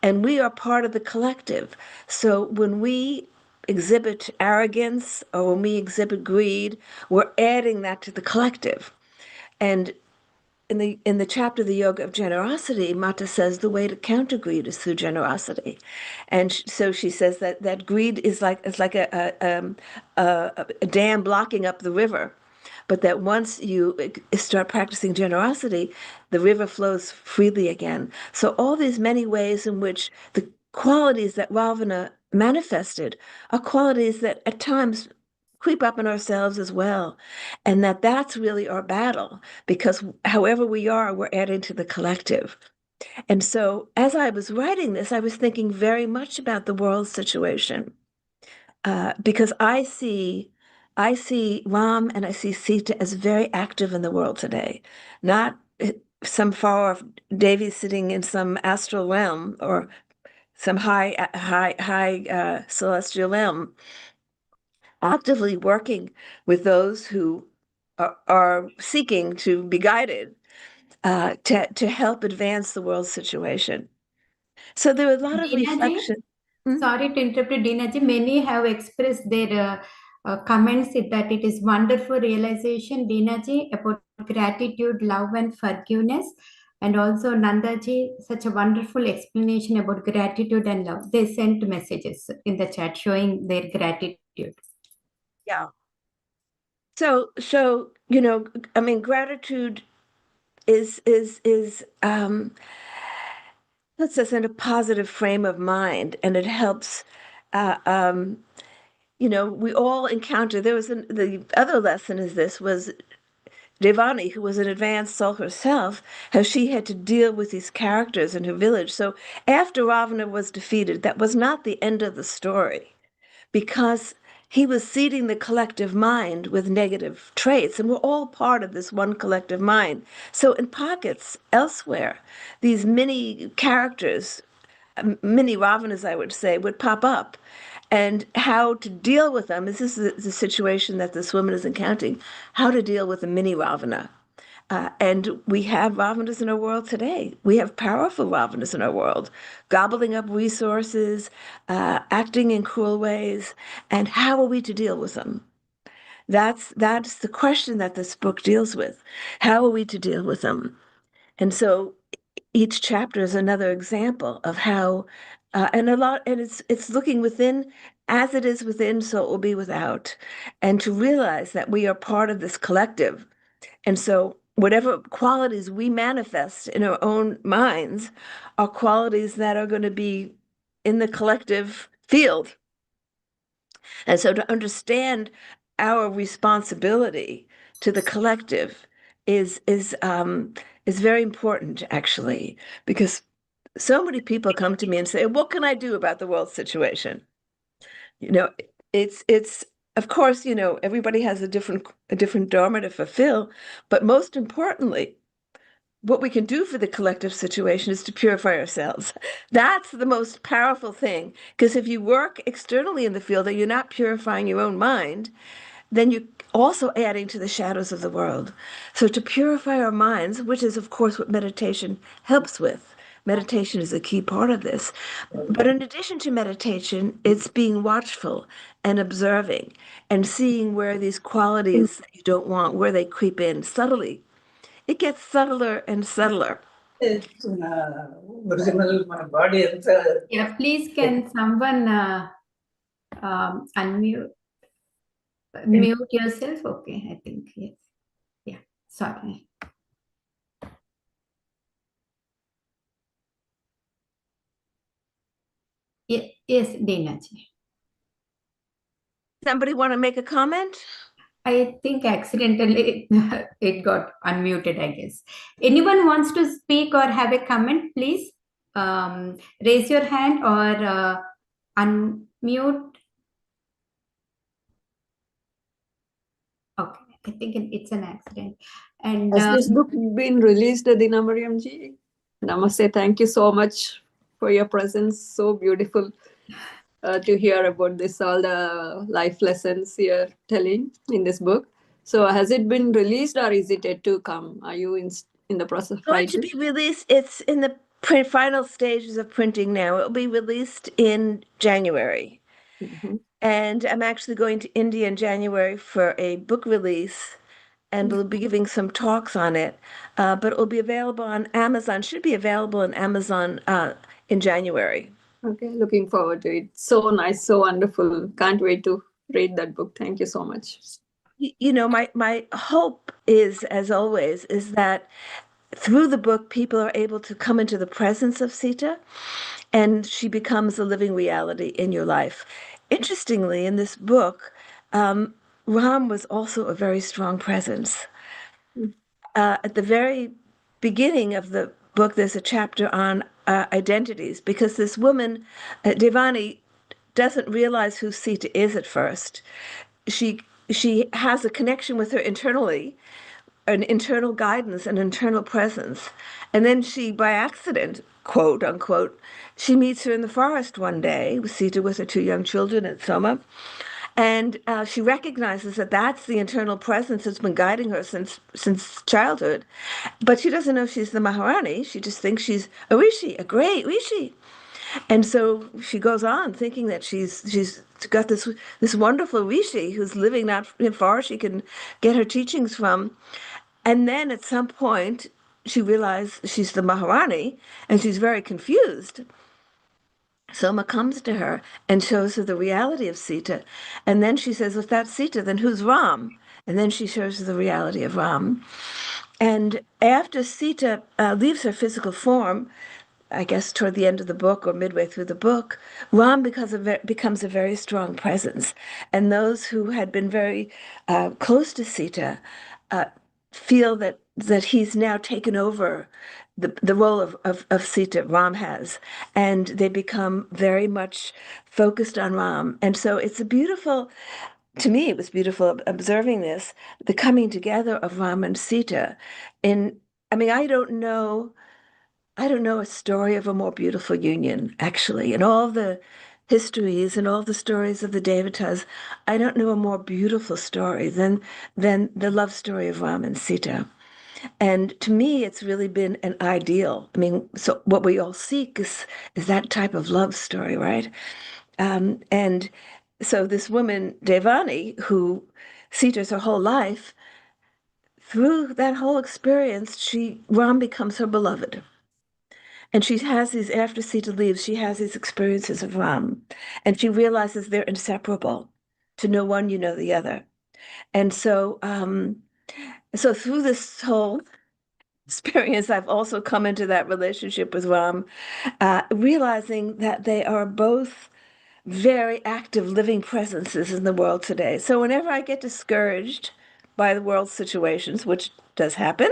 [SPEAKER 2] and we are part of the collective. So when we exhibit arrogance or when we exhibit greed, we're adding that to the collective. And in the chapter, The Yoga of Generosity, Mata says the way to counter greed is through generosity, and so she says that greed is like a dam blocking up the river, but that once you start practicing generosity, the river flows freely again. So all these many ways in which the qualities that Ravana manifested are qualities that at times creep up in ourselves as well, and that's really our battle, because however we are, we're adding to the collective. And so as I was writing this, I was thinking very much about the world situation, because I see Ram and I see Sita as very active in the world today, not some far off Devi sitting in some astral realm or some high celestial realm. actively working with those who are seeking to be guided to help advance the world's situation. So there are a lot of
[SPEAKER 1] Dina ji,
[SPEAKER 2] reflection. Hmm?
[SPEAKER 1] sorry to interrupt, Dina ji. Many have expressed their comments that it is wonderful realization, Dina ji, about gratitude, love, and forgiveness. And also Nanda ji, such a wonderful explanation about gratitude and love. They sent messages in the chat showing their gratitude.
[SPEAKER 2] Yeah. So you know, I mean, gratitude is puts us in a positive frame of mind, and it helps. Uh, um, you know, we all encounter. The other lesson is this was Devani, who was an advanced soul herself, how she had to deal with these characters in her village. So after Ravana was defeated, that was not the end of the story, because he was seeding the collective mind with negative traits, and we're all part of this one collective mind. So in pockets elsewhere, these mini characters, mini Ravanas, I would say, would pop up. And how to deal with them is this is the situation that this woman is encountering, how to deal with a mini Ravana. And we have Ravanas in our world today. We have powerful Ravanas in our world, gobbling up resources, acting in cruel ways. And how are we to deal with them? That's the question that this book deals with. How are we to deal with them? And so each chapter is another example of how, and it's looking within, as it is within, so it will be without, and to realize that we are part of this collective. And so, whatever qualities we manifest in our own minds are qualities that are going to be in the collective field. And so, to understand our responsibility to the collective is very important, actually, because so many people come to me and say, "What can I do about the world situation?" You know, it's of course, you know, everybody has a different dharma to fulfill, but most importantly, what we can do for the collective situation is to purify ourselves. That's the most powerful thing, because if you work externally in the field and you're not purifying your own mind, then you're also adding to the shadows of the world. So to purify our minds, which is of course what meditation helps with. Meditation is a key part of this. But in addition to meditation, it's being watchful and observing and seeing where these qualities that you don't want, where they creep in subtly. It gets subtler and subtler.
[SPEAKER 3] Original మన body ఎంత
[SPEAKER 1] Yeah, please can someone unmute, mute yourself? Okay, I think, yes. Yeah, sorry. Yes, Dina ji.
[SPEAKER 2] Somebody want to make a comment?
[SPEAKER 1] I think accidentally it got unmuted, I guess. Anyone wants to speak or have a comment, please raise your hand or unmute. Okay, I think it's an accident. And
[SPEAKER 3] Has this book been released, Dena Merriam ji? Namaste. Thank you so much for your presence. So beautiful to hear about this, all the life lessons you're telling in this book. So has it been released or is it yet to come? Are you in the process of
[SPEAKER 2] Going to
[SPEAKER 3] writing?
[SPEAKER 2] be released. It's in the final stages of printing now. It will be released in January.
[SPEAKER 3] Mhm.
[SPEAKER 2] And I'm actually going to India in January for a book release, and we'll be giving some talks on it. But it will be available on Amazon, should be available on Amazon in January.
[SPEAKER 3] Okay, looking forward to it. So nice, so wonderful. Can't wait to read that book. Thank you so much.
[SPEAKER 2] You know, my hope is, as always, is that through the book, people are able to come into the presence of Sita, and she becomes a living reality in your life. Interestingly, in this book, Ram was also a very strong presence. At the very beginning of the book, there's a chapter on identities, because this woman, Devani, doesn't realize who Sita is at first. She she has a connection with her internally, an internal guidance, an internal presence. And then she, by accident, quote unquote, she meets her in the forest one day, Sita with her two young children at Soma. And she recognizes that that's the internal presence that's been guiding her since childhood. But she doesn't know she's the Maharani. She just thinks she's a rishi, a great rishi. And so she goes on thinking that she's got this wonderful rishi who's living not far she can get her teachings from. And then at some point she realizes she's the Maharani and she's very confused. Soma comes to her and shows her the reality of Sita. And then she says, if that's Sita, then who's Ram? And then she shows her the reality of Ram. And after Sita leaves her physical form, I guess toward the end of the book or midway through the book, Ram becomes a very strong presence. And those who had been very close to Sita feel that he's now taken over the role of Sita, Ram has, and they become very much focused on Ram. And so it's a beautiful, to me, it was beautiful observing this, the coming together of Ram and Sita. And I mean, I don't know a story of a more beautiful union, actually. In all the histories and all the stories of the Devatas, I don't know a more beautiful story than the love story of Ram and Sita. And to me, it's really been an ideal. I mean, so what we all seek is that type of love story, right? And so this woman, Devani, who Sita's her whole life, through that whole experience, Ram becomes her beloved. And she has these, after Sita leaves, she has these experiences of Ram. And she realizes they're inseparable. To know one, you know the other. And so through this whole experience, I've also come into that relationship with Ram, realizing that they are both very active living presences in the world today. So whenever I get discouraged by the world's situations, which does happen,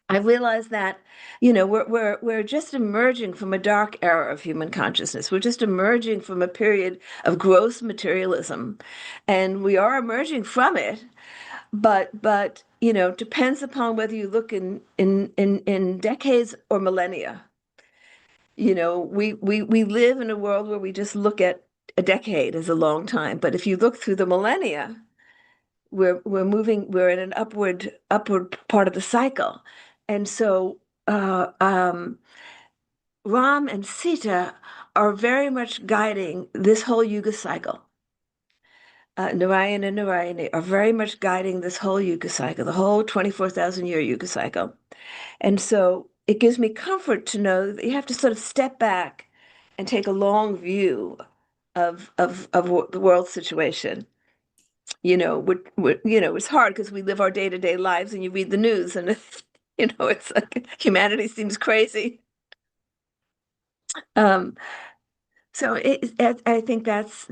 [SPEAKER 2] I realize that, we're just emerging from a dark era of human consciousness. We're just emerging from a period of gross materialism, and we are emerging from it. But depends upon whether you look in decades or millennia. We live in a world where we just look at a decade as a long time. But if you look through the millennia, we're in an upward part of the cycle. And so Ram and Sita are very much guiding this whole Yuga cycle. Narayan and Narayani are very much guiding this whole Yuga cycle, the whole 24,000 year Yuga cycle. And so it gives me comfort to know that you have to sort of step back and take a long view of the world situation. It's hard because we live our day-to-day lives and you read the news and it's like humanity seems crazy. Um, so I think that's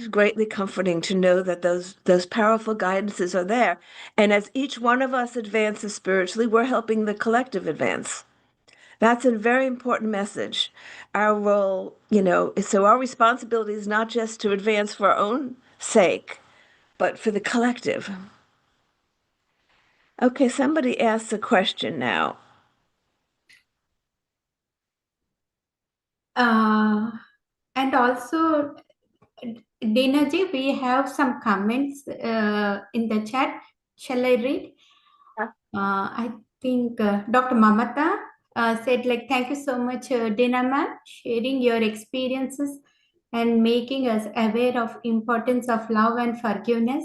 [SPEAKER 2] greatly comforting to know that those powerful guidances are there. And as each one of us advances spiritually, we're helping the collective advance. That's a very important message. Our role, so our responsibility is not just to advance for our own sake, but for the collective. Okay, somebody asks a question now.
[SPEAKER 1] And also, Dena ji, we have some comments in the chat. Shall I read? I think Dr. Mamata said, thank you so much, Dena ma'am, sharing your experiences and making us aware of importance of love and forgiveness.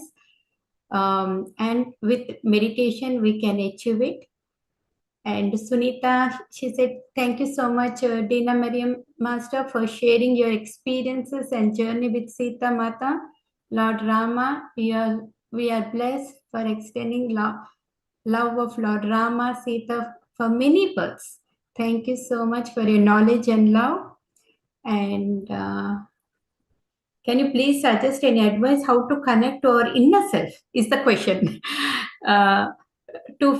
[SPEAKER 1] And with meditation, we can achieve it. And Sunita, she said, thank you so much, Dena Merriam Master, for sharing your experiences and journey with Sita Mata. Lord Rama, we are blessed for extending love of Lord Rama, Sita for many births. Thank you so much for your knowledge and love. And can you please suggest any advice how to connect to our inner self is the question. To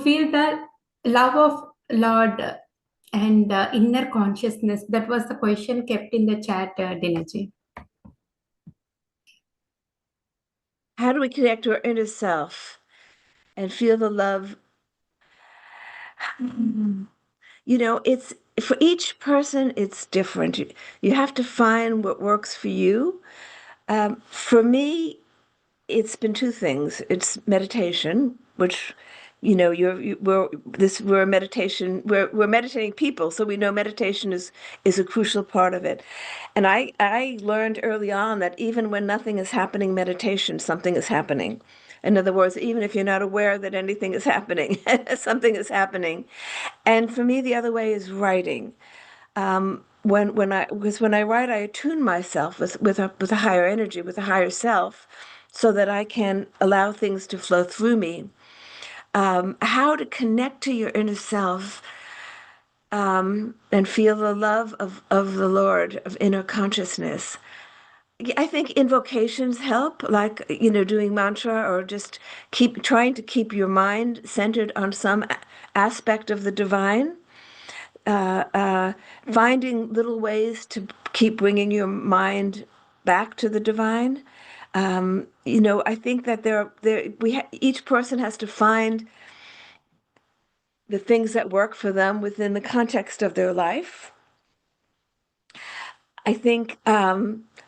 [SPEAKER 1] feel the love of Lord and inner consciousness. That was the question kept in the chat, Dinaji.
[SPEAKER 2] How do we connect to our inner self and feel the love? It's for each person, it's different. You have to find what works for you. For me, it's been two things. It's meditation, which, you know, we're a meditation, we're meditating people, so we know meditation is a crucial part of it. And I learned early on that even when nothing is happening, meditation, something is happening. In other words, even if you're not aware that anything is happening, something is happening. And for me, the other way is writing. When I write, I attune myself with a higher energy, with a higher self, so that I can allow things to flow through me. How to connect to your inner self, and feel the love of the Lord, of inner consciousness. I think invocations help, like, you know, doing mantra, or just trying to keep your mind centered on some aspect of the divine. Finding little ways to keep bringing your mind back to the divine. You know, I think that each person has to find the things that work for them within the context of their life. I think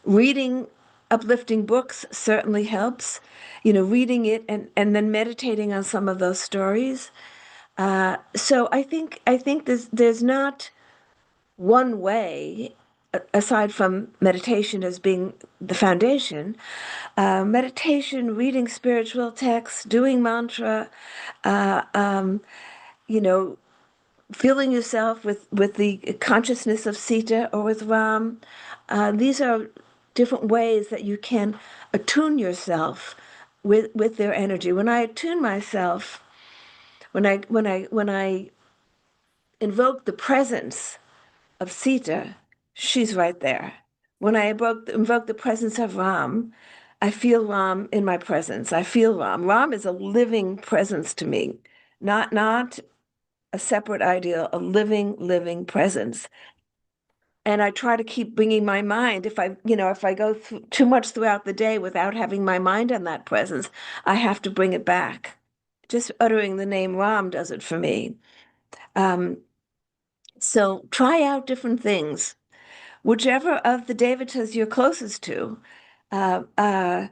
[SPEAKER 2] reading uplifting books certainly helps. You know, reading it and then meditating on some of those stories. So I think there's not one way, aside from meditation as being the foundation. Meditation, reading spiritual texts, doing mantra, uh, um, you know, filling yourself with the consciousness of Sita or with Ram. These are different ways that you can attune yourself with their energy. When I attune myself, when I invoke the presence of Sita, she's right there. When I invoke the presence of Ram, I feel Ram in my presence. I feel Ram. Ram is a living presence to me, not a separate idea, a living presence. And I try to keep bringing my mind. If I go too much throughout the day without having my mind on that presence, I have to bring it back. Just uttering the name Ram does it for me. Um, so try out different things. Whichever of the devatas you're closest to, uh, uh,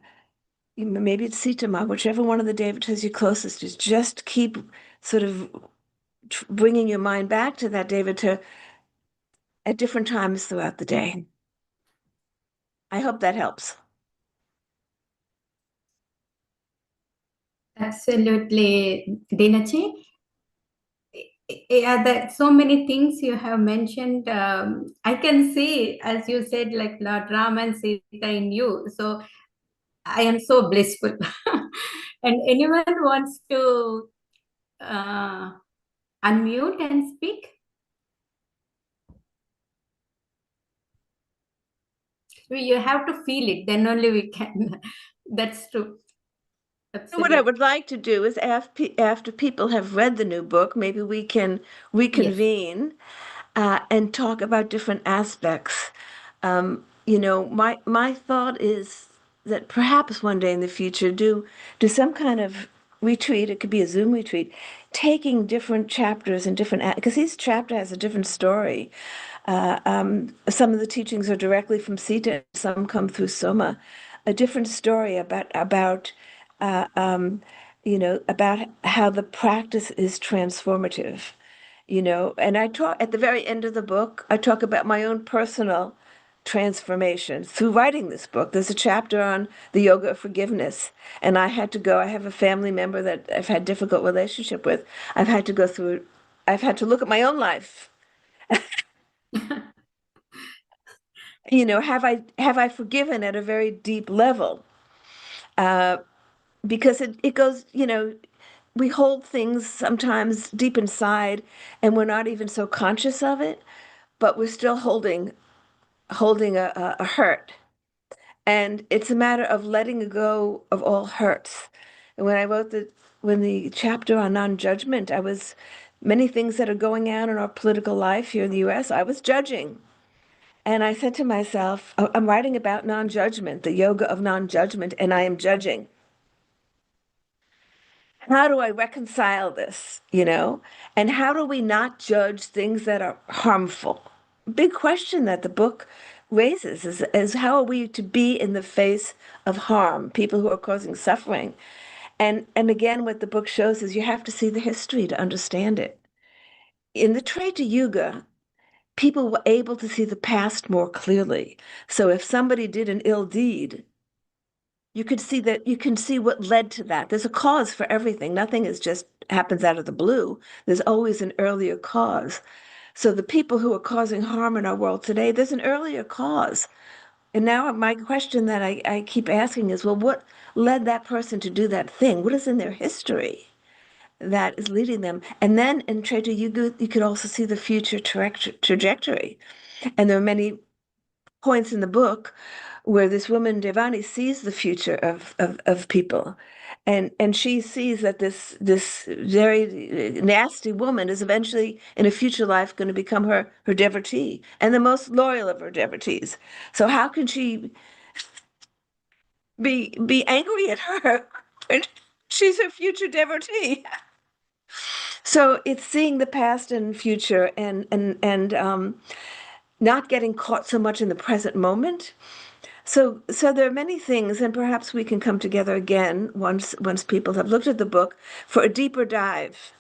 [SPEAKER 2] maybe it's Sitama, whichever one of the devatas you're closest to, just keep sort of bringing your mind back to that devata at different times throughout the day. I hope that helps.
[SPEAKER 1] Absolutely, Dinachi. Yeah, that so many things you have mentioned. I can see, as you said, like Lord Ram and Sita in you. So I am so blissful. And anyone wants to uh, unmute and speak? You have to feel it, then only we can. That's true.
[SPEAKER 2] What I
[SPEAKER 1] Absolutely.
[SPEAKER 2] would like to do is after people have read the new book, maybe we can
[SPEAKER 1] Yes.
[SPEAKER 2] reconvene and talk about different aspects. My thought is that perhaps one day in the future, do some kind of retreat. It could be a Zoom retreat, taking different chapters and different, because each chapter has a different story. Some of the teachings are directly from Sita, some come through Soma. A different story uh, um, about how the practice is transformative. And I talk at the very end of the book, I talk about my own personal transformation through writing this book. There's a chapter on the yoga of forgiveness, and I had to go. I have a family member that I've had difficult relationship with. I've had to go through. I've had to look at my own life. Have I forgiven at a very deep level? Uh, because it goes. We hold things sometimes deep inside, and we're not even so conscious of it, but we're still holding a hurt. And it's a matter of letting go of all hurts. And when the chapter on non-judgment, I was many things that are going on in our political life here in the US, I was judging. And I said to myself, I'm writing about non-judgment, the yoga of non-judgment, and I am judging. How do I reconcile this, And how do we not judge things that are harmful? Big question that the book raises is how are we to be in the face of harm, people who are causing suffering. And again, what the book shows is you have to see the history to understand it. In the Treta Yuga, people were able to see the past more clearly. So if somebody did an ill deed, you could see that you can see what led to that. There's a cause for everything. Nothing is just happens out of the blue. There's always an earlier cause. So the people who are causing harm in our world today, there's an earlier cause. And now my question that I keep asking is, well, what led that person to do that thing? What is in their history that is leading them? And then in Treta Yuga, you could also see the future trajectory. And there are many points in the book where this woman Devani sees the future of people, and she sees that this very nasty woman is eventually in a future life going to become her devotee and the most loyal of her devotees. So how can she be angry at her when she's her future devotee? So it's seeing the past and future and not getting caught so much in the present moment. So there are many things, and perhaps we can come together again once people have looked at the book for a deeper dive,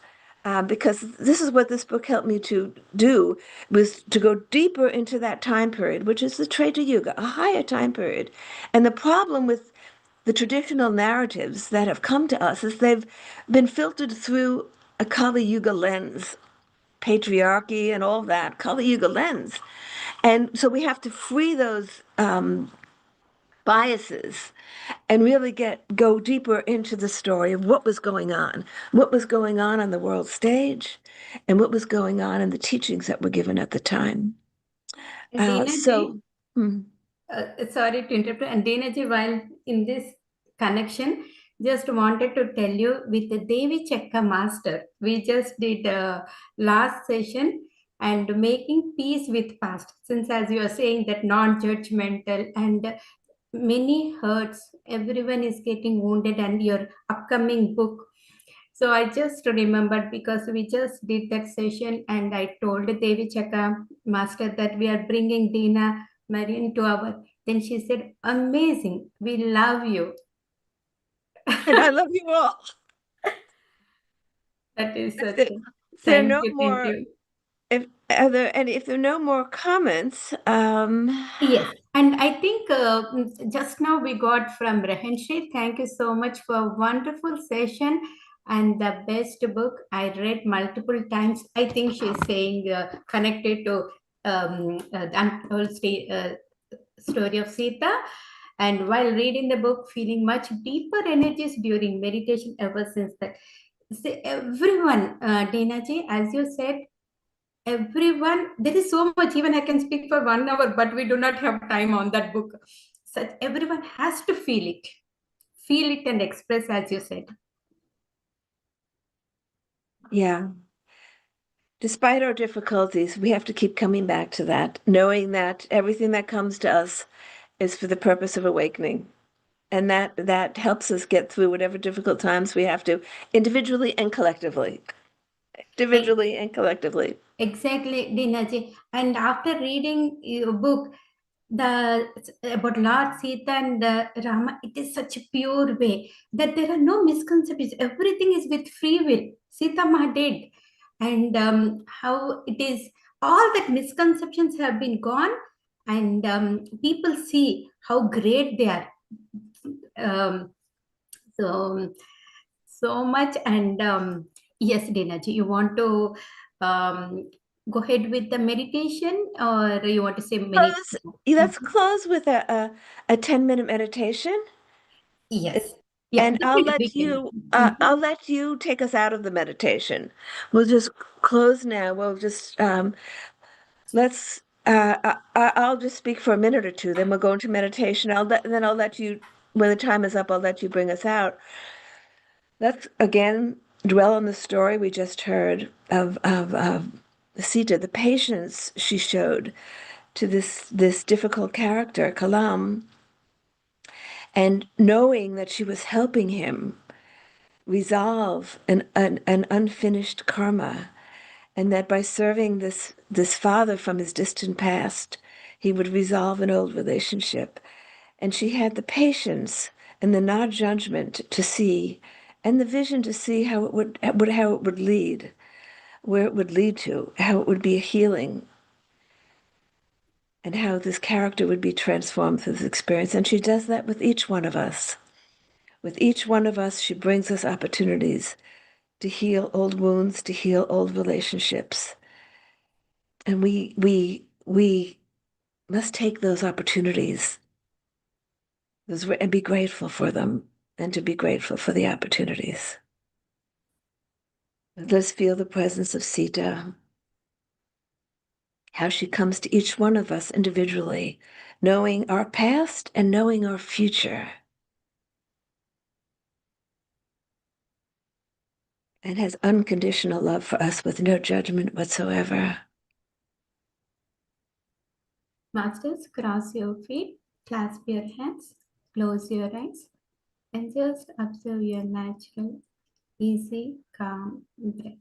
[SPEAKER 2] because this is what this book helped me to do, was to go deeper into that time period, which is the Treta Yuga, a higher time period. And the problem with the traditional narratives that have come to us is they've been filtered through a Kali Yuga lens, patriarchy and all that, Kali Yuga lens. And so we have to free those biases and really go deeper into the story of what was going on the world stage, and what was going on in the teachings that were given at the time.
[SPEAKER 1] Dina ji,
[SPEAKER 2] So, hmm.
[SPEAKER 1] sorry to interrupt. And Dina ji, while in this connection, just wanted to tell you with the Devi Chakra Master, we just did last session and making peace with past. Since as you are saying that non-judgmental and many hurts, everyone is getting wounded, and your upcoming book. So I just remembered because we just did that session, and I told Devi Chakra Master that we are bringing Dena Merriam to our. Then she said, "Amazing, we love you."
[SPEAKER 2] And I love you all.
[SPEAKER 1] That is
[SPEAKER 2] If
[SPEAKER 1] such.
[SPEAKER 2] there, if there are
[SPEAKER 1] Thank
[SPEAKER 2] no
[SPEAKER 1] you, thank
[SPEAKER 2] more,
[SPEAKER 1] you.
[SPEAKER 2] if there are no more comments,
[SPEAKER 1] Yes, and I think just now we got from Rahanshi. Thank you so much for wonderful session and the best book. I read multiple times. I think she's saying connected to the Untold story of Sita. And while reading the book, feeling much deeper energies during meditation ever since that. See, everyone, Dina ji, as you said, everyone, there is so much. Even I can speak for 1 hour, but we do not have time on that book. So everyone has to feel it and express, as you said.
[SPEAKER 2] yeah. Despite our difficulties, we have to keep coming back to that, knowing that everything that comes to us is for the purpose of awakening. And that helps us get through whatever difficult times we have to, individually and collectively. Individually and collectively.
[SPEAKER 1] Exactly, Dinaji. And after reading your book, the about Lord Sita and Rama, it is such a pure way that there are no misconceptions. Everything is with free will. Sita Ma did, and how it is all that misconceptions have been gone, and people see how great they are. Um, so so much, and yes, Dinaji, you want to go ahead with the meditation, or you want to say many?
[SPEAKER 2] Let's close with a 10-minute meditation.
[SPEAKER 1] Yes. Yeah,
[SPEAKER 2] And
[SPEAKER 1] definitely we can.
[SPEAKER 2] I'll let you take us out of the meditation. We'll just close now. We'll just let's I'll just speak for a minute or two, then we'll go into meditation. Then I'll let you, when the time is up, I'll let you bring us out. Let's again dwell on the story we just heard of Sita, the patience she showed to this difficult character, Kalam, and knowing that she was helping him resolve an unfinished karma, and that by serving this father from his distant past, he would resolve an old relationship. And she had the patience and the non-judgment to see, and the vision to see how it would lead, where it would lead to, how it would be a healing, and how this character would be transformed through this experience. And she does that with each one of us. With each one of us, she brings us opportunities to heal old wounds, to heal old relationships. And we must take those opportunities and be grateful for them, and to be grateful for the opportunities. Let's feel the presence of Sita, how she comes to each one of us individually, knowing our past and knowing our future, and has unconditional love for us with no judgment whatsoever.
[SPEAKER 1] Masters, cross your feet, clasp your hands, close your eyes, and just observe your natural, easy, calm breath.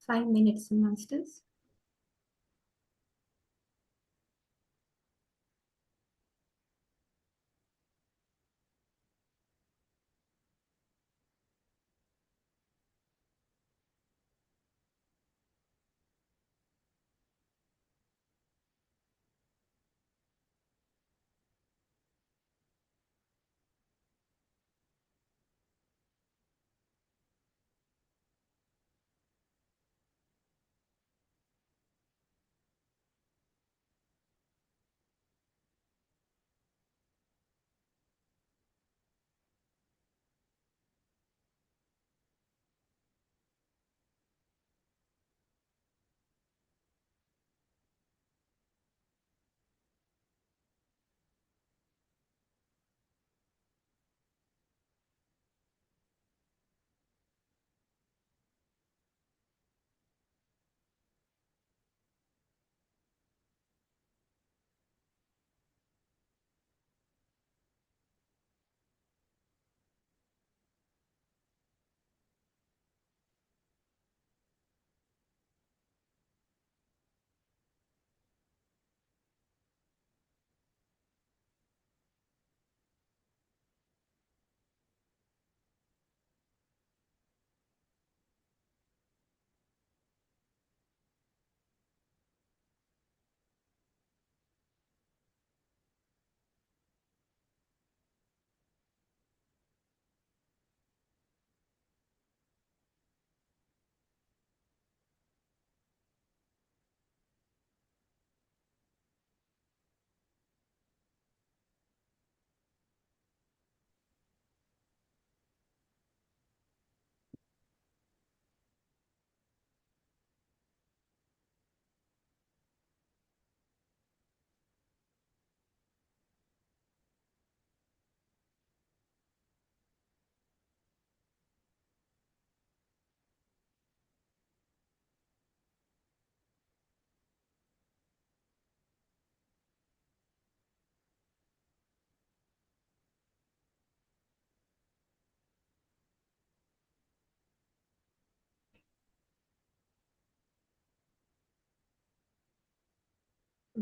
[SPEAKER 1] 5 minutes, Masters.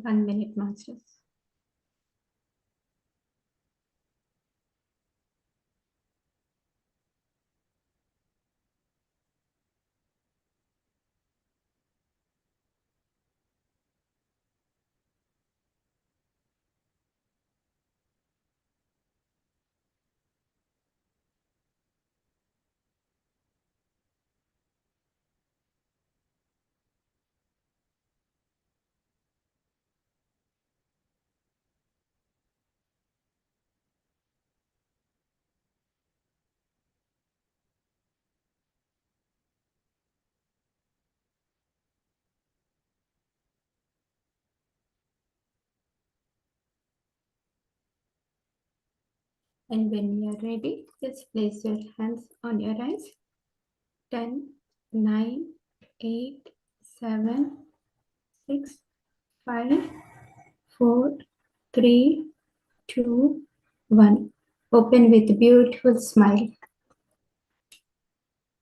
[SPEAKER 1] One minute, Masters. And when you are ready, just place your hands on your eyes. 10, 9, 8, 7, 6, 5, 4, 3, 2, 1. Open with beautiful smile.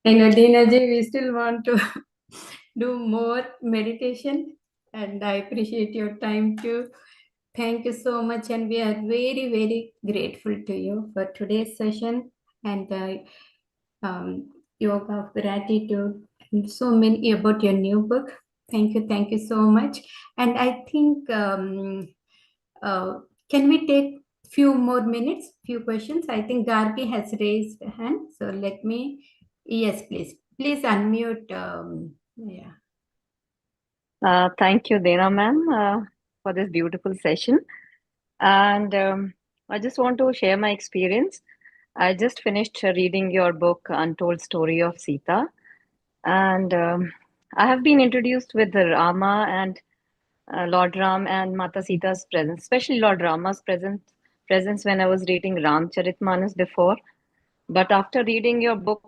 [SPEAKER 1] And Dena ji, we still want to do more meditation, and I appreciate your time too. Thank you so much, and we are very, very grateful to you for today's session and the yoga of gratitude and so many about your new book. Thank you so much. And I think can we take few more minutes, few questions? I think Gargi has raised a hand, so let me. Yes, please unmute. Yeah.
[SPEAKER 4] Thank you, Dena ma'am, for this beautiful session. And I just want to share my experience. I just finished reading your book, Untold Story of Sita. And I have been introduced with the Rama and Lord Ram and Mata Sita's presence, especially Lord Rama's presence when I was reading Ramcharitmanas before. But after reading your book,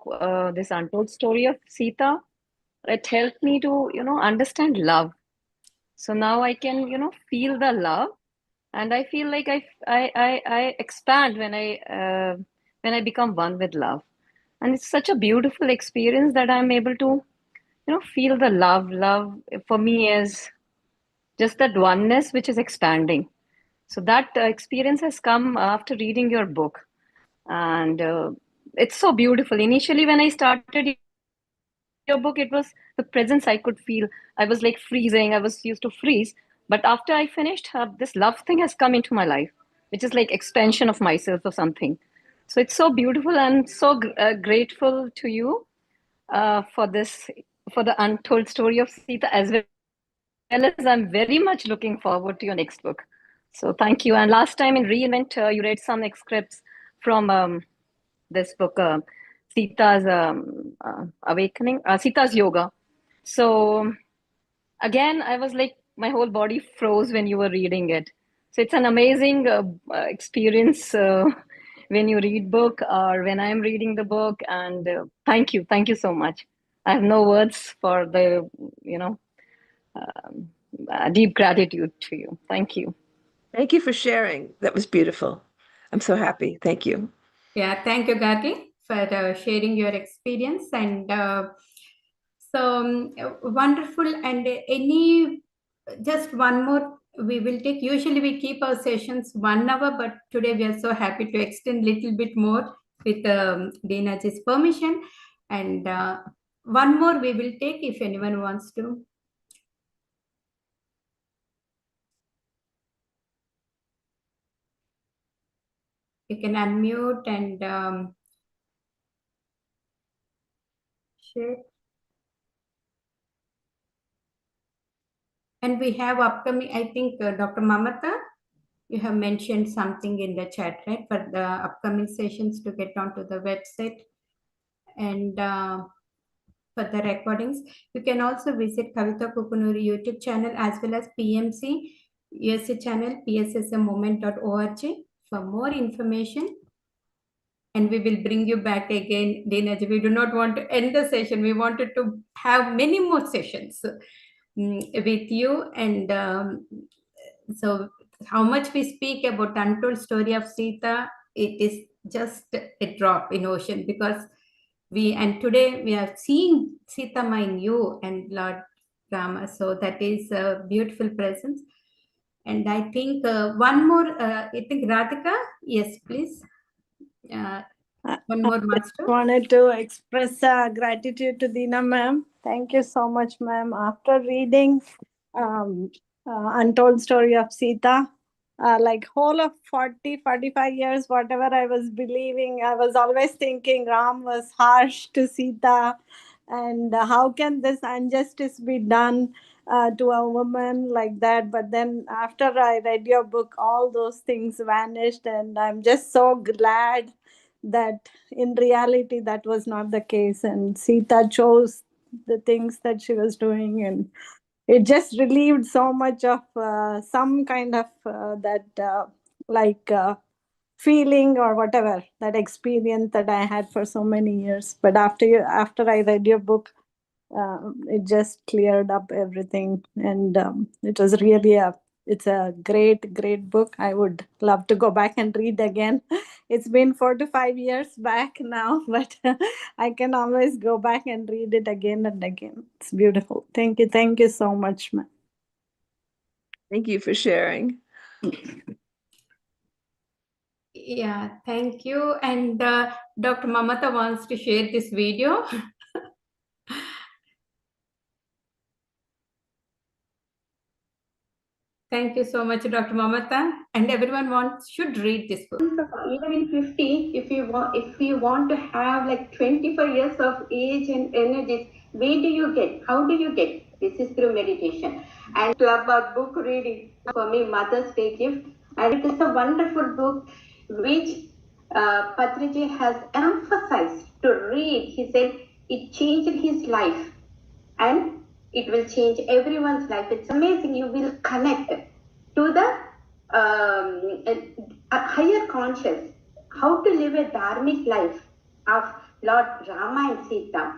[SPEAKER 4] this Untold Story of Sita, it helped me to, understand love. So now I can, feel the love, and I feel like I expand when I become one with love, and it's such a beautiful experience that I'm able to feel the love. Love for me is just that oneness which is expanding. So that experience has come after reading your book. And it's so beautiful. Initially, when I started your book, it was the presence I could feel. I was like freezing. I was used to freeze. But after I finished, this love thing has come into my life, which is like expansion of myself or something. So it's so beautiful, and so grateful to you for this, for the untold story of Sita, as well as I'm very much looking forward to your next book. So thank you. And last time in Reinvent, you read some excerpts from this book, Sita's Awakening, Sita's Yoga. So again, I was like, my whole body froze when you were reading it. So it's an amazing experience when you read book or when I'm reading the book. And thank you so much. I have no words for the, deep gratitude to you. Thank you.
[SPEAKER 2] Thank you for sharing. That was beautiful. I'm so happy. Thank you.
[SPEAKER 1] Yeah, thank you, Gati, for sharing your experience. And wonderful. And just one more we will take. Usually we keep our sessions 1 hour, but today we are so happy to extend a little bit more with Dena's permission. And one more we will take if anyone wants to. You can unmute and share. And we have upcoming, I think, Dr. Mamata, you have mentioned something in the chat, right, for the upcoming sessions to get onto the website. And for the recordings, you can also visit Kavita Kukunuri YouTube channel as well as PMC USA channel, pssmovement.org for more information. And we will bring you back again, Dena. We do not want to end the session. We wanted to have many more sessions with you. And so how much we speak about the untold story of Sita, it is just a drop in ocean, because today we are seeing Sita in you and Lord Rama. So that is a beautiful presence. And I think one more, I think Radhika, yes, please. One more master.
[SPEAKER 5] I wanted to express gratitude to Dena ma'am. Thank you so much, ma'am. After reading Untold Story of Sita, like whole of 45 years, whatever I was believing, I was always thinking Ram was harsh to Sita, and how can this injustice be done to a woman like that? But then after I read your book, all those things vanished, and I'm just so glad that in reality that was not the case, and Sita chose the things that she was doing, and it just relieved so much of some kind of feeling or whatever, that experience that I had for so many years. But after I read your book, it just cleared up everything, and it was really it's a great book. I would love to go back and read again. It's been 4 to 5 years back now, but I can always go back and read it again and again. It's beautiful. Thank you so much, ma'am.
[SPEAKER 2] Thank you for sharing.
[SPEAKER 1] Yeah, thank you. And Dr. Mamata wants to share this video. Thank you so much, Dr. Mamata. And everyone should read this book. Even in 50, if you want to have like 25 years of age and energies, where do you get? How do you get? This is through meditation. And club or book reading, for me, Mother's Day gift. And it is a wonderful book which Patriji has emphasized to read. He said it changed his life, and it will change everyone's life. It's amazing. You will connect to the a higher conscious, how to live a dharmic life of Lord Rama and Sita.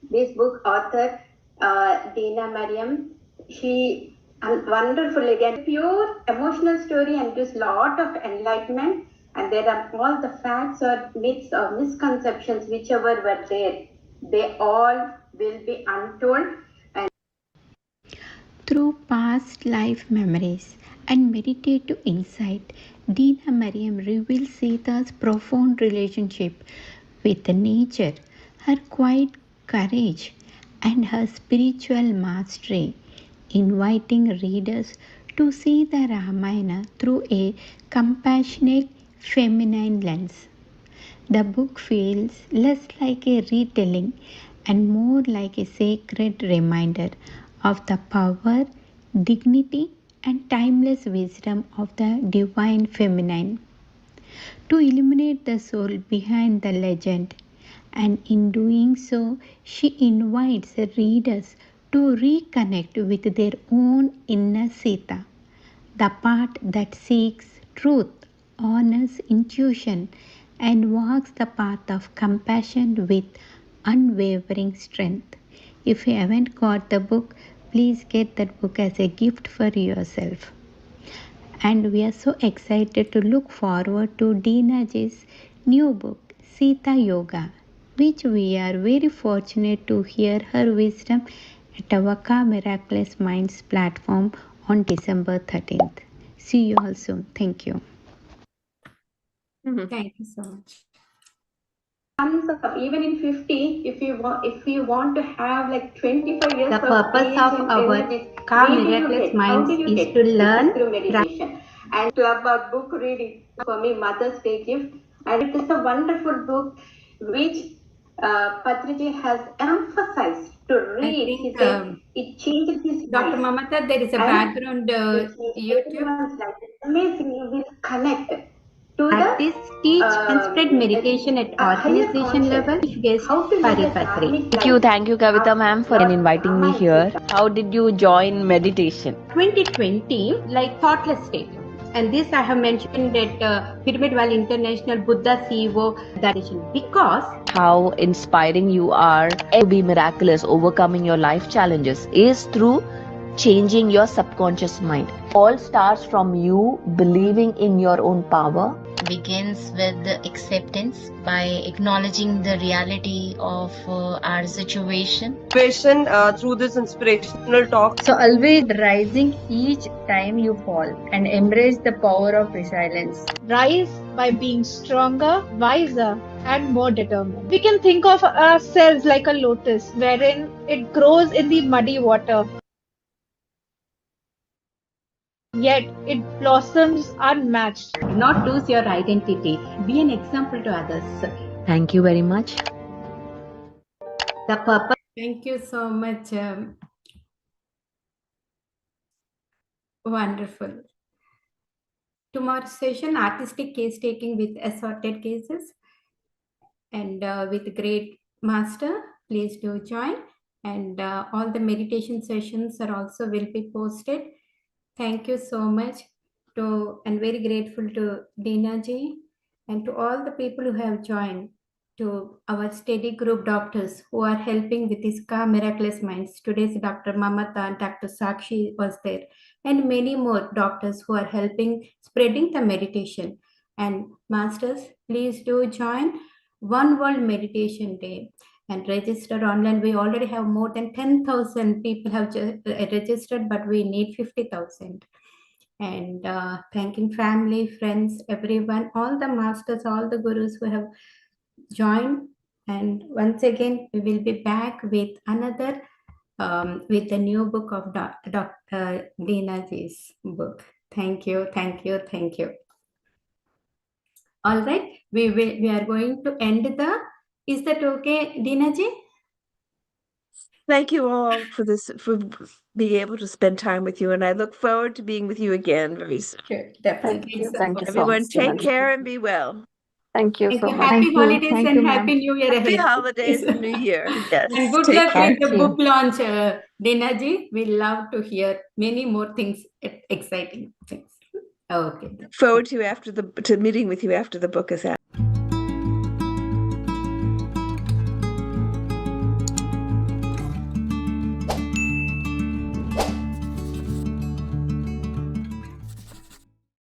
[SPEAKER 1] This book author, Dena Merriam, she wonderful again, pure emotional story and gives lot of enlightenment. And there are all the facts or myths or misconceptions, whichever were there, they all will be Untold. And through past life memories and meditative insight, Dena Merriam reveals Sita's profound relationship with nature, her quiet courage, and her spiritual mastery, inviting readers to see the Ramayana through a compassionate feminine lens. The book feels less like a retelling and more like a sacred reminder of the power, dignity, and timeless wisdom of the divine feminine. To illuminate the soul behind the legend, and in doing so, she invites readers to reconnect with their own inner Sita, the part that seeks truth, honors intuition, and walks the path of compassion with unwavering strength. If you haven't got the book, please get that book as a gift for yourself. And we are so excited to look forward to Dena Ji's new book, Sita Yoga, which we are very fortunate to hear her wisdom at our Miraculous Minds platform on December 13th. See you all soon. Thank you. Thank you so much. Even in 50, if you want to have like 25 years, the purpose of our Miraculous Minds is to learn through meditation and to about book reading. For me, Mother's Day gift, and it is a wonderful book which Patriji has emphasized to read. He said it changes his
[SPEAKER 6] Dr.
[SPEAKER 1] life.
[SPEAKER 6] Mamata, there is a background YouTube.
[SPEAKER 1] Everyone's life. It's amazing. You will connect.
[SPEAKER 6] Practice, teach and spread meditation at organization level. Guest Paripatri.
[SPEAKER 7] Thank you, Kavita ma'am, for inviting me here. How did you join meditation?
[SPEAKER 6] 2020, like thoughtless state. And this I have mentioned at Pyramid Valley International Buddha CEO meditation because
[SPEAKER 7] How inspiring you are to be miraculous, overcoming your life challenges is through changing your subconscious mind. All starts from you believing in your own power.
[SPEAKER 8] Begins with the acceptance by acknowledging the reality of our situation.
[SPEAKER 9] Through this inspirational talk.
[SPEAKER 10] So always rising each time you fall and embrace the power of resilience.
[SPEAKER 11] Rise by being stronger, wiser, and more determined. We can think of ourselves like a lotus wherein it grows in the muddy water. Yet it blossoms unmatched.
[SPEAKER 6] do not lose your identity. Be an example to others.
[SPEAKER 7] Thank you very much.
[SPEAKER 6] The purpose. Thank you so much. Wonderful. Tomorrow's session, artistic case taking with assorted cases and with great master. Please do join. And all the meditation sessions are also will be posted. Thank you so much and very grateful to Dena ji and to all the people who have joined, to our steady group doctors who are helping with this Miraculous Minds. Today's Dr. Mamata and Dr. Sakshi was there, and many more doctors who are helping spreading the meditation. And masters, please do join One World Meditation Day and register online. We already have more than 10,000 people have registered, but we need 50,000. And thanking family, friends, everyone, all the masters, all the gurus who have joined. And once again, we will be back with another, with the new book of Dr. Dena Ji's book. Thank you, thank you, thank you. All right, we are going to end the. Is that okay, Dena ji?
[SPEAKER 2] Thank you all for being able to spend time with you, and I look forward to being with you again very soon.
[SPEAKER 6] Sure, definitely.
[SPEAKER 3] Thank you.
[SPEAKER 7] Thank you so
[SPEAKER 2] Everyone,
[SPEAKER 7] much.
[SPEAKER 2] take care and be well.
[SPEAKER 3] Thank you
[SPEAKER 6] Thank
[SPEAKER 3] so
[SPEAKER 6] you.
[SPEAKER 3] much.
[SPEAKER 6] Happy holidays
[SPEAKER 10] Thank
[SPEAKER 6] and
[SPEAKER 10] you,
[SPEAKER 6] Happy
[SPEAKER 10] ma'am.
[SPEAKER 6] New Year
[SPEAKER 2] Happy
[SPEAKER 6] ahead.
[SPEAKER 2] holidays and New Year. Yes.
[SPEAKER 6] And good
[SPEAKER 2] Take
[SPEAKER 6] luck
[SPEAKER 2] care.
[SPEAKER 6] with the
[SPEAKER 10] Thank you.
[SPEAKER 6] book launch, Dena ji. We love to hear many more things, exciting things. Okay.
[SPEAKER 2] Look forward to meeting with you after the book is out.